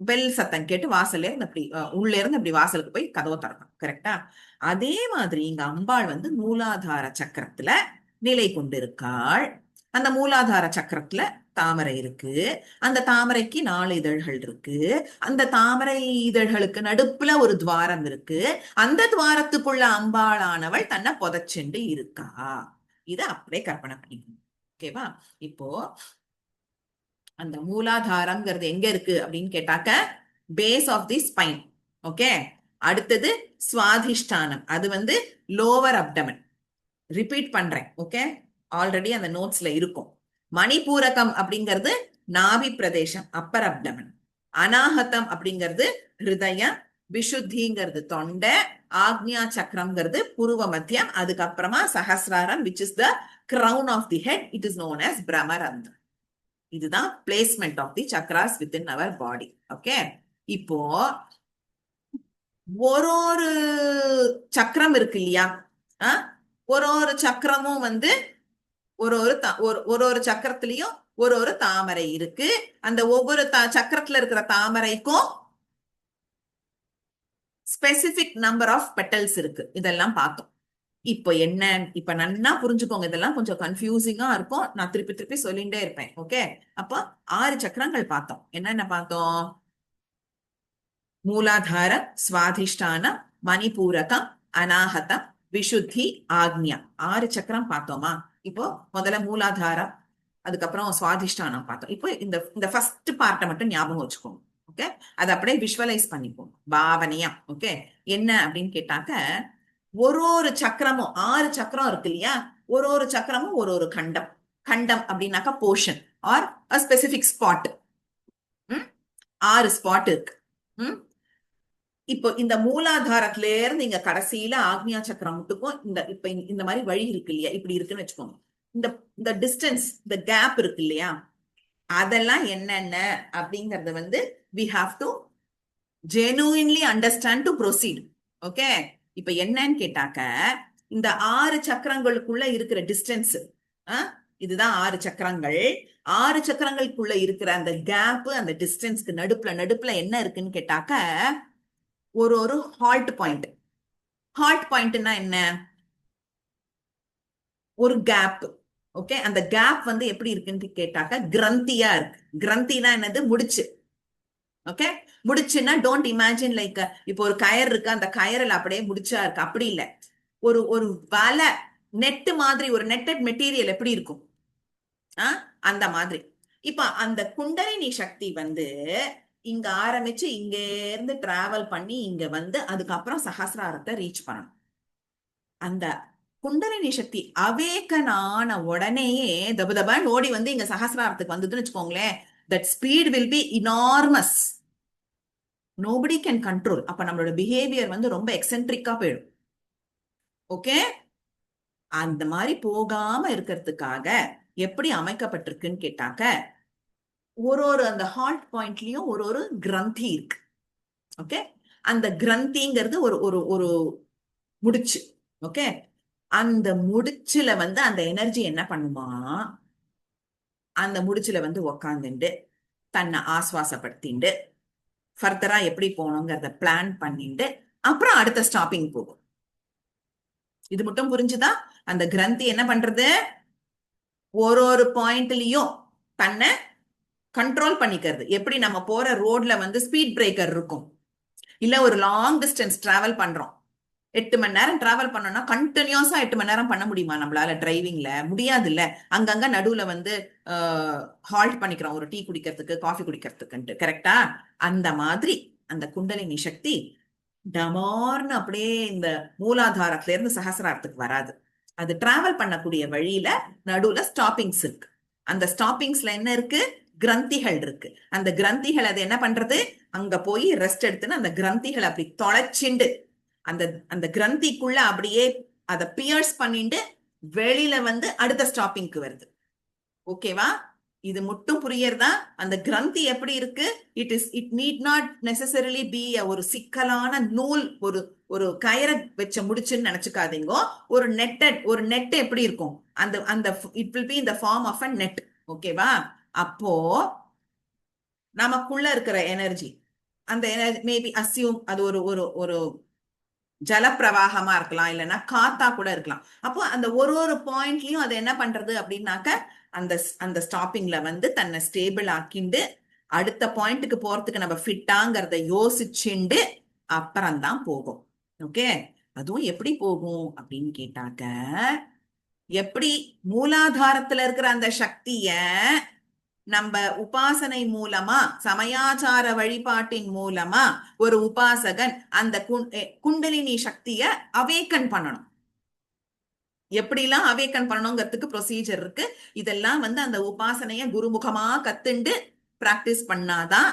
பெல் சத்தம் கேட்டு வாசல்ல இருந்து அப்படி உள்ள இருந்து அப்படி வாசலுக்கு போய் கதவை திறக்கணும். கரெக்டா? அதே மாதிரி இங்க அம்பாள் வந்து மூலாதார சக்கரத்துல நிலை கொண்டிருக்காள். அந்த மூலாதார சக்கரத்துல தாமரை இருக்கு. அந்த தாமரைக்கு 4 இதழ்கள் இருக்கு. அந்த தாமரை இதழ்களுக்கு நடுப்புல ஒரு துவாரம் இருக்கு. அந்த துவாரத்துக்குள்ள அம்பாளானவள் தன்னை புதைச்சுண்டு இருக்கா. இத அப்படியே கற்பனை பண்ணிக்கணும். ஓகேவா? இப்போ அந்த மூலாதாரம்ங்கிறது எங்க இருக்கு அப்படின்னு கேட்டாக்க base of the spine. Okay. அடுத்தது சுவாதிஷ்டானம், அது வந்து லோவர் அப்டமன். ரிப்பீட் பண்றேன். ஓகே. ஆல்ரெடி அந்த நோட்ஸ்ல இருக்கும். மணிபூரகம் அப்படிங்கிறது நாபி பிரதேசம், அப்பர் அப்டமன். அனாஹதம் அப்படிங்கிறது ஹிருதயம், விஷுத்திங்கிறது தொண்டை, ஆக்ஞா சக்கரம்ங்கிறது புருவ மத்தியம், அதுக்கப்புறமா சஹஸ்ராரம் which is the crown of the head, it is known as பிரமரந்தம். இதுதான் placement of the chakras within our body. Okay. இப்போ ஒரு ஒரு சக்கரம் இருக்கு இல்லையா? ஒரு ஒரு சக்கரமும் வந்து ஒரு ஒரு ஒரு ஒரு சக்கரத்திலயும் ஒரு ஒரு தாமரை இருக்கு. அந்த ஒவ்வொரு சக்கரத்துல இருக்கிற தாமரைக்கும் ஸ்பெசிபிக் நம்பர் ஆஃப் பெட்டல்ஸ் இருக்கு. இதெல்லாம் பார்த்தோம். இப்போ என்ன, இப்ப நன்னா புரிஞ்சுக்கோங்க. இதெல்லாம் கொஞ்சம் கன்ஃபியூசிங்கா இருக்கும். நான் திருப்பி திருப்பி சொல்லிட்டே இருப்பேன். ஓகே, அப்போ 6 சக்கரங்கள் பார்த்தோம். என்னென்ன பார்த்தோம்? மூலாதாரம், சுவாதிஷ்டானம், மணிபூரகம், அநாகதம், விஷுத்தி, ஆக்ஞா. 6 சக்கரம் பார்த்தோமா? இப்போ முதல்ல மூலாதாரம், அதுக்கப்புறம் சுவாதிஷ்டானம் பார்த்தோம். இப்போ இந்த இந்த ஃபர்ஸ்ட் பார்ட்டை மட்டும் ஞாபகம் வச்சுக்கோங்க. ஓகே, அதை அப்படியே விஷுவலைஸ் பண்ணிப்போம் பாவனையா. ஓகே, என்ன அப்படின்னு கேட்டாக்க, ஒரு ஒரு சக்கரமும் 6 சக்கரம் இருக்கு இல்லையா? ஒரு ஒரு சக்கரமும் ஒரு ஒரு கண்டம். கண்டம் அப்படின்னாக்கா portion or a specific spot. 6 spot இருக்கு. இப்போ இந்த மூலாதாரத்துல இருந்து இங்க கடைசியில ஆக்னியா சக்கரம் மட்டுக்கும் இந்த இப்ப இந்த மாதிரி வழி இருக்கு இல்லையா? இப்படி இருக்குன்னு வச்சுக்கோங்க. இந்த இந்த டிஸ்டன்ஸ், இந்த கேப் இருக்கு இல்லையா? அதெல்லாம் என்னென்ன அப்படிங்கறது வந்து we have to genuinely understand to proceed. Okay, இப்ப என்னன்னு கேட்டாக்க, இந்த 6 சக்கரங்களுக்குள்ள இருக்கிற டிஸ்டன்ஸ், இதுதான் 6 சக்கரங்கள். 6 சக்கரங்களுக்குள்ள இருக்கிற அந்த கேப், அந்த டிஸ்டன்ஸ்க்கு நடுப்புல என்ன இருக்குன்னு கேட்டாக்க, ஒரு ஒரு ஹால்ட் பாயிண்ட். ஹால்ட் பாயிண்ட்னா என்ன? ஒரு கேப். ஓகே, அந்த கேப் வந்து எப்படி இருக்குன்னு கேட்டாக்க கிரந்தியா இருக்கு. கிரந்தினா என்னது? முடிச்சு. ஓகே, முடிச்சுன்னா டோன்ட் இமேஜின் லைக் இப்போ ஒரு கயர் இருக்கு, அந்த கயரில் அப்படியே முடிச்சா இருக்கு, அப்படி இல்லை. ஒரு ஒரு வலை, நெட்டு மாதிரி, ஒரு நெட்டட் மெட்டீரியல் எப்படி இருக்கும் அந்த மாதிரி. இப்ப அந்த குண்டலினி சக்தி வந்து இங்க ஆரம்பிச்சு இங்க இருந்து டிராவல் பண்ணி இங்க வந்து அதுக்கப்புறம் சஹசிராரத்தை ரீச் பண்ணணும். அந்த குண்டலினி சக்தி அவேக்கனான உடனேயே தபதபான் ஓடி வந்து இங்க சஹசிராரத்துக்கு வந்ததுன்னு வச்சுக்கோங்களேன், that speed will be enormous. Nobody can control. அப்ப நம்மளோட பிஹேவியர் வந்து ரொம்ப எக்ஸென்ட்ரிக்கா போயிடும். ஓகே, அந்த மாதிரி போகாம இருக்கிறதுக்காக எப்படி அமைக்கப்பட்டிருக்குன்னு கேட்டாக்க, ஒரு ஒரு அந்த ஹால்ட் பாயிண்ட்லயும் ஒரு ஒரு கிரந்தி இருக்கு. ஓகே, அந்த கிரந்திங்கிறது ஒரு ஒரு ஒரு முடிச்சு. ஓகே, அந்த முடிச்சுல வந்து அந்த எனர்ஜி என்ன பண்ணுமா, அந்த முடிச்சுல வந்து உக்காந்துட்டு தன்னை ஆஸ்வாசப்படுத்திண்டு ஃபர்தரா எப்படி போகணுங்கிறத பிளான் பண்ணிட்டு அப்புறம் அடுத்த ஸ்டாப்பிங் போகும். இது மட்டும் புரிஞ்சுதா? அந்த கிரந்தி என்ன பண்றது? ஒரு ஒரு பாயிண்ட்லயும் தன்னை கண்ட்ரோல் பண்ணிக்கிறது. எப்படி நம்ம போற ரோட்ல வந்து ஸ்பீட் பிரேக்கர் இருக்கும் இல்ல, ஒரு லாங் டிஸ்டன்ஸ் டிராவல் பண்றோம், 8 மணி நேரம் டிராவல் பண்ணோம்னா கண்டினியூஸா 8 மணி நேரம் பண்ண முடியுமா நம்மளால? டிரைவிங்ல முடியாது இல்ல. அங்கங்க நடுவுல வந்து ஹால்ட் பண்ணிக்கிறோம், ஒரு டீ குடிக்கிறதுக்கு, காஃபி குடிக்கிறதுக்குன்ட்டு. கரெக்டா? அந்த மாதிரி அந்த குண்டலினி சக்தி டமார்னு அப்படியே இந்த மூலாதாரத்துல இருந்து சஹசிராரத்துக்கு வராது. அது டிராவல் பண்ணக்கூடிய வழியில நடுவுல ஸ்டாப்பிங்ஸ் இருக்கு. அந்த ஸ்டாப்பிங்ஸ்ல என்ன இருக்கு? கிரந்திகள் இருக்கு. அந்த கிரந்திகள் அது என்ன பண்றது? அங்க போய் ரெஸ்ட் எடுத்துன்னு அந்த கிரந்திகள் அப்படி தொலைச்சிண்டு அந்த அந்த கிரந்திக்குள்ள அப்படியே அதை பியர்ஸ் பண்ணிட்டு வெளியில வந்து அடுத்த ஸ்டாப்பிங்க்கு வருது. ஓகேவா? இது மட்டும் புரியறதா? அந்த கிரந்தி எப்படி இருக்கு? It need not necessarily be ஒரு சிக்கலான நூல், ஒரு ஒரு கயிறை வச்ச முடிச்சுன்னு நினைச்சுக்காதீங்க. ஒரு நெட் எப்படி இருக்கும்? அந்த அந்த it will be in the form of a net. ஓகேவா? அப்போ நமக்குள்ள இருக்கிற எனர்ஜி, அந்த எனர்ஜி மேபி அசியூம் அது ஒரு ஒரு ஒரு ஜலப்பிரவாகமா இருக்கலாம், இல்லைன்னா காத்தா கூட இருக்கலாம். அப்போ அந்த ஒரு ஒரு பாயிண்ட்லயும் அது என்ன பண்றது அப்படின்னாக்க, அந்த அந்த ஸ்டாப்பிங்ல வந்து தன்னை ஸ்டேபிள் ஆக்கிண்டு அடுத்த பாயிண்ட்டுக்கு போறதுக்கு நம்ம ஃபிட்டாங்கிறத யோசிச்சுண்டு அப்புறம்தான் போகும். ஓகே, அதுவும் எப்படி போகும் அப்படின்னு கேட்டாக்க, எப்படி மூலாதாரத்துல இருக்கிற அந்த சக்திய நம்ம உபாசனை மூலமா, சமயாச்சார வழிபாட்டின் மூலமா ஒரு உபாசகன் அந்த குண்டலினி சக்திய அவேக்கன் பண்ணணும். எப்படிலாம் அவேக்கன் பண்ணணுங்கிறதுக்கு ப்ரொசீஜர் இருக்கு. இதெல்லாம் வந்து அந்த உபாசனைய குருமுகமா கத்துண்டு பிராக்டிஸ் பண்ணாதான்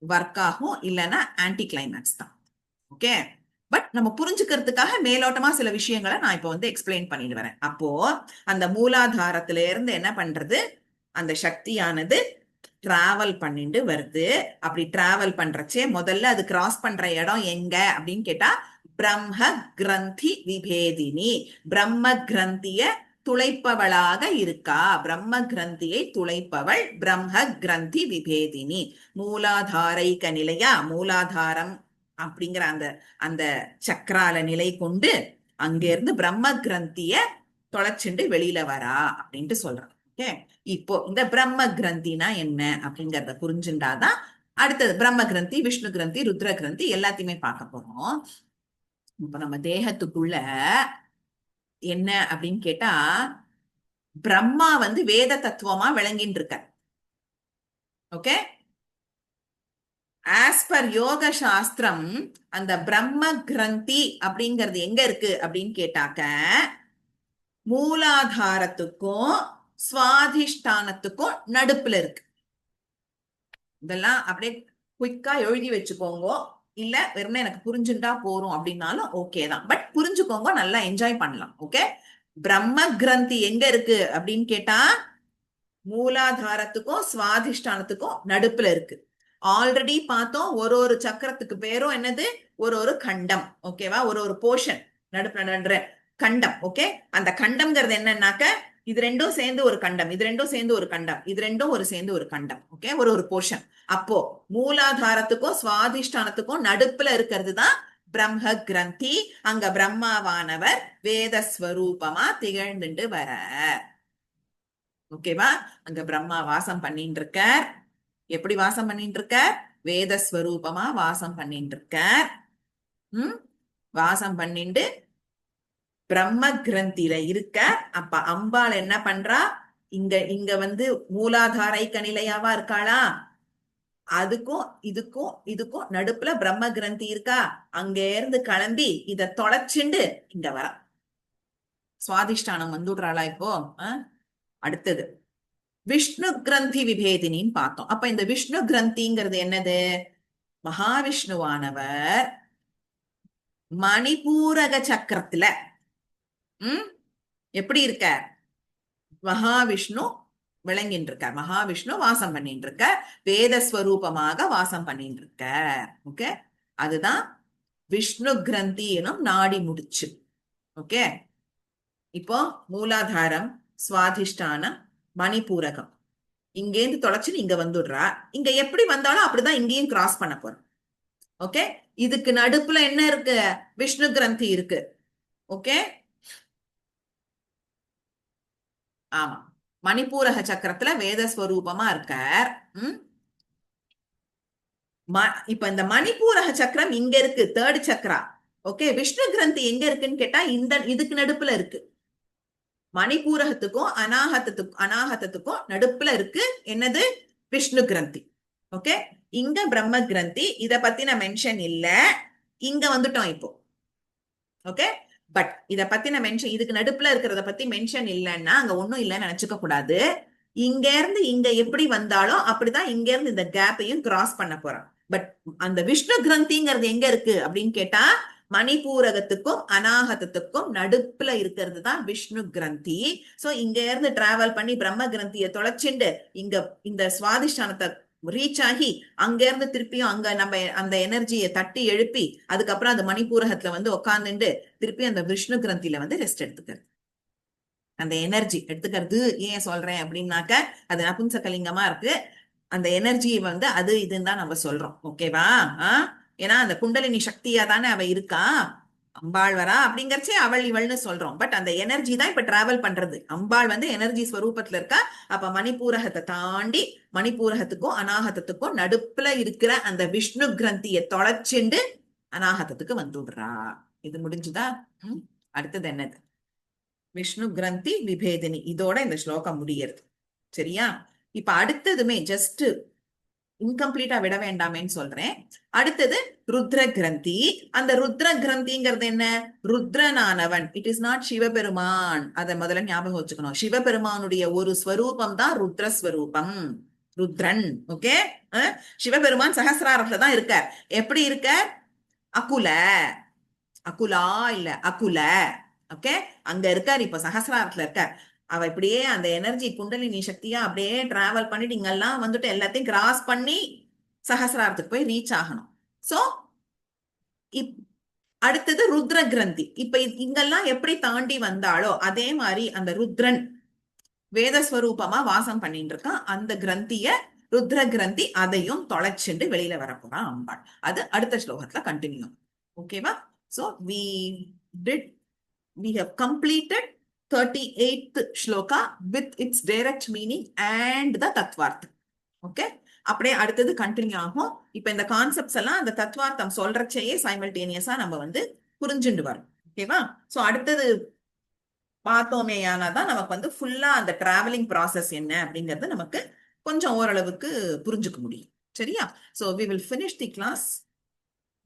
ஒர்க் ஆகும், இல்லைன்னா ஆன்டி கிளைமேக்ஸ் தான். ஓகே, பட் நம்ம புரிஞ்சுக்கிறதுக்காக மேலோட்டமா சில விஷயங்களை நான் இப்ப வந்து எக்ஸ்பிளைன் பண்ணிட்டு வரேன். அப்போ அந்த மூலாதாரத்துல இருந்து என்ன பண்றது? அந்த சக்தியானது டிராவல் பண்ணிட்டு வருது. அப்படி டிராவல் பண்றச்சே முதல்ல அது கிராஸ் பண்ற இடம் எங்க அப்படின்னு கேட்டா பிரம்ம கிரந்தி விபேதினி, பிரம்ம கிரந்திய துளைப்பவளாக இருக்கா. பிரம்ம கிரந்தியை துளைப்பவள் பிரம்ம கிரந்தி விபேதினி. மூலாதாரைக்க நிலையா, மூலாதாரம் அப்படிங்கிற அந்த அந்த சக்கரால நிலை கொண்டு அங்க இருந்து பிரம்ம கிரந்திய தொலைச்சுண்டு வெளியில வரா அப்படின்ட்டு சொல்றான். ஓகே, இப்போ இந்த பிரம்ம கிரந்தினா என்ன அப்படிங்கறத புரிஞ்சுட்டாதான் அடுத்தது பிரம்ம கிரந்தி, விஷ்ணு கிரந்தி, ருத்ர கிரந்தி எல்லாத்தையுமே பார்க்க போறோம். இப்ப நம்ம தேகத்துக்குள்ள என்ன அப்படின்னு கேட்டா பிரம்மா வந்து வேத தத்துவமா விளங்கின்னு இருக்க. ஓகே, ஆஸ் பர் யோக சாஸ்திரம் அந்த பிரம்ம கிரந்தி அப்படிங்கிறது எங்க இருக்கு அப்படின்னு கேட்டாக்க மூலாதாரத்துக்கும் சுவாதிஷ்டானத்துக்கும் நடுப்புல இருக்கு. இதெல்லாம் அப்படியே குயிக்கா எழுதி வச்சுக்கோங்க. இல்ல வெறும் எனக்கு புரிஞ்சுட்டா போறோம் அப்படின்னாலும் ஓகே தான், பட் புரிஞ்சுக்கோங்க, நல்லா என்ஜாய் பண்ணலாம். ஓகே, பிரம்ம கிரந்தி எங்க இருக்கு அப்படின்னு கேட்டா மூலாதாரத்துக்கும் சுவாதிஷ்டானத்துக்கும் நடுப்புல இருக்கு. ஆல்ரெடி பார்த்தோம், ஒரு ஒரு சக்கரத்துக்கு பேரும் என்னது, ஒரு ஒரு கண்டம். ஓகேவா, ஒரு ஒரு போர்ஷன் நடுப்புல நடுற கண்டம். ஓகே, அந்த கண்டம்ங்கிறது என்னன்னாக்க இது ரெண்டும் சேர்ந்து ஒரு கண்டம், இது ரெண்டும் சேர்ந்து ஒரு கண்டம், இது ரெண்டும் ஒரு சேர்ந்து ஒரு கண்டம். ஓகே, ஒரு ஒரு போர்ஷன். அப்போ மூலாதாரத்துக்கும் சுவாதிஷ்டானத்துக்கும் நடுப்புல இருக்கிறது தான் பிரம்ம கிரந்தி. அங்க பிரம்மாவானவர் வேதஸ்வரூபமா திகழ்ந்துட்டு வர. ஓகேவா, அங்க பிரம்மா வாசம் பண்ணிட்டு இருக்கார். எப்படி வாசம் பண்ணிட்டு இருக்கார்? வேதஸ்வரூபமா வாசம் பண்ணிட்டு இருக்கார். வாசம் பண்ணிட்டு பிரம்ம கிரந்தில இருக்க. அப்ப அம்பாள் என்ன பண்றா, இங்க இங்க வந்து மூலாதாரை கனிலையாவா இருக்காளா, அதுக்கும் இதுக்கும் இதுக்கும் நடுப்புல பிரம்ம கிரந்தி இருக்கா. அங்க இருந்து கிளம்பி இத தொலைச்சுண்டு இங்க வர சுவாதிஷ்டானம் வந்துடுறாளா. இப்போ அடுத்தது விஷ்ணு கிரந்தி விபேதினின்னு பார்த்தோம். அப்ப இந்த விஷ்ணு கிரந்திங்கிறது என்னது, மகாவிஷ்ணுவானவர் மணிபூரக சக்கரத்துல எப்படி இருக்க, மகாவிஷ்ணு விளங்கிட்டு இருக்க, மகாவிஷ்ணு வாசம் பண்ணிட்டு இருக்க, வேதஸ்வரூபமாக வாசம் பண்ணிட்டு இருக்க. ஓகே, அதுதான் விஷ்ணு கிரந்தி எனும் நாடி முடிச்சு. ஓகே, இப்போ மூலாதாரம், சுவாதிஷ்டானம், மணிபூரகம் இங்கேருந்து தொலைச்சு இங்க வந்துடுறா. இங்க எப்படி வந்தாலும் அப்படிதான் இங்கேயும் கிராஸ் பண்ண போறோம். ஓகே, இதுக்கு நடுப்புல என்ன இருக்கு, விஷ்ணு கிரந்தி இருக்கு. ஓகே, ஆமா, மணிப்பூரக சக்கரத்துல வேதஸ்வரூபமா இருக்கார். இப்ப இந்த மணிப்பூரக சக்கரம் இங்க இருக்கு, தேர்ட் சக்கரா. ஓகே, விஷ்ணு கிரந்தி எங்க இருக்குன்னு கேட்டா இந்த இதுக்கு நடுப்புல இருக்கு. மணிப்பூரகத்துக்கும் அனாகத்துக்கும் நடுப்புல இருக்கு என்னது, விஷ்ணு கிரந்தி. ஓகே, இங்க பிரம்ம கிரந்தி, இத பத்தின மென்ஷன் இல்ல, இங்க வந்துட்டோம் இப்போ. ஓகே, பட் இத பத்தின மென்ஷன், இதுக்கு நடுப்புல இருக்கிறத பத்தி மென்ஷன் இல்லைன்னா அங்க ஒண்ணும் இல்லைன்னு நினைச்சுக்க கூடாது. இங்க இருந்து இங்க எப்படி வந்தாலும் அப்படிதான் இங்க இருந்து இந்த கேப்பையும் கிராஸ் பண்ண போறான். பட் அந்த விஷ்ணு கிரந்திங்கிறது எங்க இருக்கு அப்படின்னு கேட்டா மணிபூரகத்துக்கும் அனாகதத்துக்கும் நடுப்புல இருக்கிறது தான் விஷ்ணு கிரந்தி. சோ இங்க இருந்து டிராவல் பண்ணி பிரம்ம கிரந்திய தொலைச்சுண்டு இங்க இந்த சுவாதிஷ்டானத்தை ரீச் ஆகி அங்க இருந்து திருப்பியும் அங்க நம்ம அந்த எனர்ஜியை தட்டி எழுப்பி அதுக்கப்புறம் அந்த மணிபூரகத்துல வந்து உட்காந்துட்டு திருப்பி அந்த விஷ்ணு கிரந்தில வந்து ரெஸ்ட் எடுத்துக்கிறது. அந்த எனர்ஜி எடுத்துக்கிறது ஏன் சொல்றேன் அப்படின்னாக்க அது நபும்சகலிங்கமா இருக்கு. அந்த எனர்ஜி வந்து அது இதுன்னு தான் நம்ம சொல்றோம். ஓகேவா, ஏன்னா அந்த குண்டலினி சக்தியா தானே அவ இருக்கா, அம்பாள் வரா அப்படிங்கறச்சே அவள் இவள்னு சொல்றோம். பட் அந்த எனர்ஜி தான் இப்ப டிராவல் பண்றது. அம்பாள் வந்து எனர்ஜி ஸ்வரூபத்துல இருக்கா. அப்ப மணிப்பூரகத்தை தாண்டி மணிப்பூரகத்துக்கும் அனாகதத்துக்கும் நடுப்புல இருக்கிற அந்த விஷ்ணு கிரந்தியை தொலைச்சுண்டு அனாகதத்துக்கு வந்துடுறா. இது முடிஞ்சுதா? அடுத்தது என்னது, விஷ்ணு கிரந்தி விபேதினி. இதோட இந்த ஸ்லோகம் முடியறது. சரியா, இப்ப அடுத்ததுமே ஜஸ்ட் இன்கம்ப்ளீட்டா விட வேண்டாமேன்னு சொல்றேன். அடுத்தது ருத்ர கிரந்தி. அந்த ருத்ர கிரந்திங்கிறது என்ன, ருத்ரனானவன், இட் இஸ் நாட் சிவபெருமான். அதை முதல்ல ஞாபகம் வச்சுக்கணும். சிவபெருமானுடைய ஒரு ஸ்வரூபம் தான் ருத்ரஸ்வரூபம், ருத்ரன். ஓகே, சிவபெருமான் சஹசிராரத்துல தான் இருக்க. எப்படி இருக்க, அகுல, அகுலா இல்ல அகுல. ஓகே, அங்க இருக்கார், இப்ப சஹசிராரத்துல இருக்கார். அவ இப்படியே அந்த எனர்ஜி குண்டலினி சக்தியா அப்படியே டிராவல் பண்ணிட்டு இங்கெல்லாம் வந்துட்டு எல்லாத்தையும் கிராஸ் பண்ணி சஹசிராரத்துக்கு போய் ரீச் ஆகணும். சோ அடுத்தது ருத்ர கிரந்தி. இப்ப இங்கெல்லாம் எப்படி தாண்டி வந்தாளோ அதே மாதிரி அந்த ருத்ரன் வேதஸ்வரூபமா வாசம் பண்ணிட்டு இருக்கான். அந்த கிரந்திய ருத்ர கிரந்தி அதையும் தொலைச்சுண்டு வெளியில வரப்போறான் அம்பாள். அது அடுத்த ஸ்லோகத்துல கண்டினியூ. ஓகேவா? So we have completed 38th shloka with its direct meaning and the tattvarth. Okay, அப்படியே அடுத்தது கண்டினியூ ஆகும். இப்ப இந்த கான்செப்ட்ஸ் எல்லாம் அந்த தத்துவார்த்தம் சொல்றச்சேயே சைமல்டேனியஸா நம்ம வந்து புரிஞ்சுட்டு வரும். ஓகேவா? சோ அடுத்தது பார்த்தோமே ஆனாதான் நமக்கு வந்து ஃபுல்லா அந்த டிராவலிங் ப்ராசஸ் என்ன அப்படிங்கறது நமக்கு கொஞ்சம் ஓரளவுக்கு புரிஞ்சுக்க முடியும். சரியா? So we will finish the class.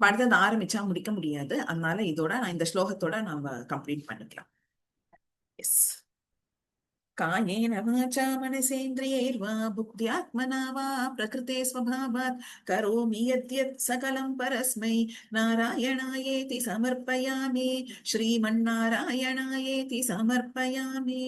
அடுத்தது ஆரம்பிச்சா முடிக்க முடியாது. அதனால இதோட இந்த ஸ்லோகத்தோட நாம கம்ப்ளீட் பண்ணிக்கலாம். எஸ். कायेन वाचा मनसेन्द्रियैर्वा बुद्ध्यात्मना वा प्रकृते स्वभावात् करोमि यद्यत् सकलं परस्मै नारायणायेति समर्पयामि. श्रीमन्नारायणायेति समर्पयामि.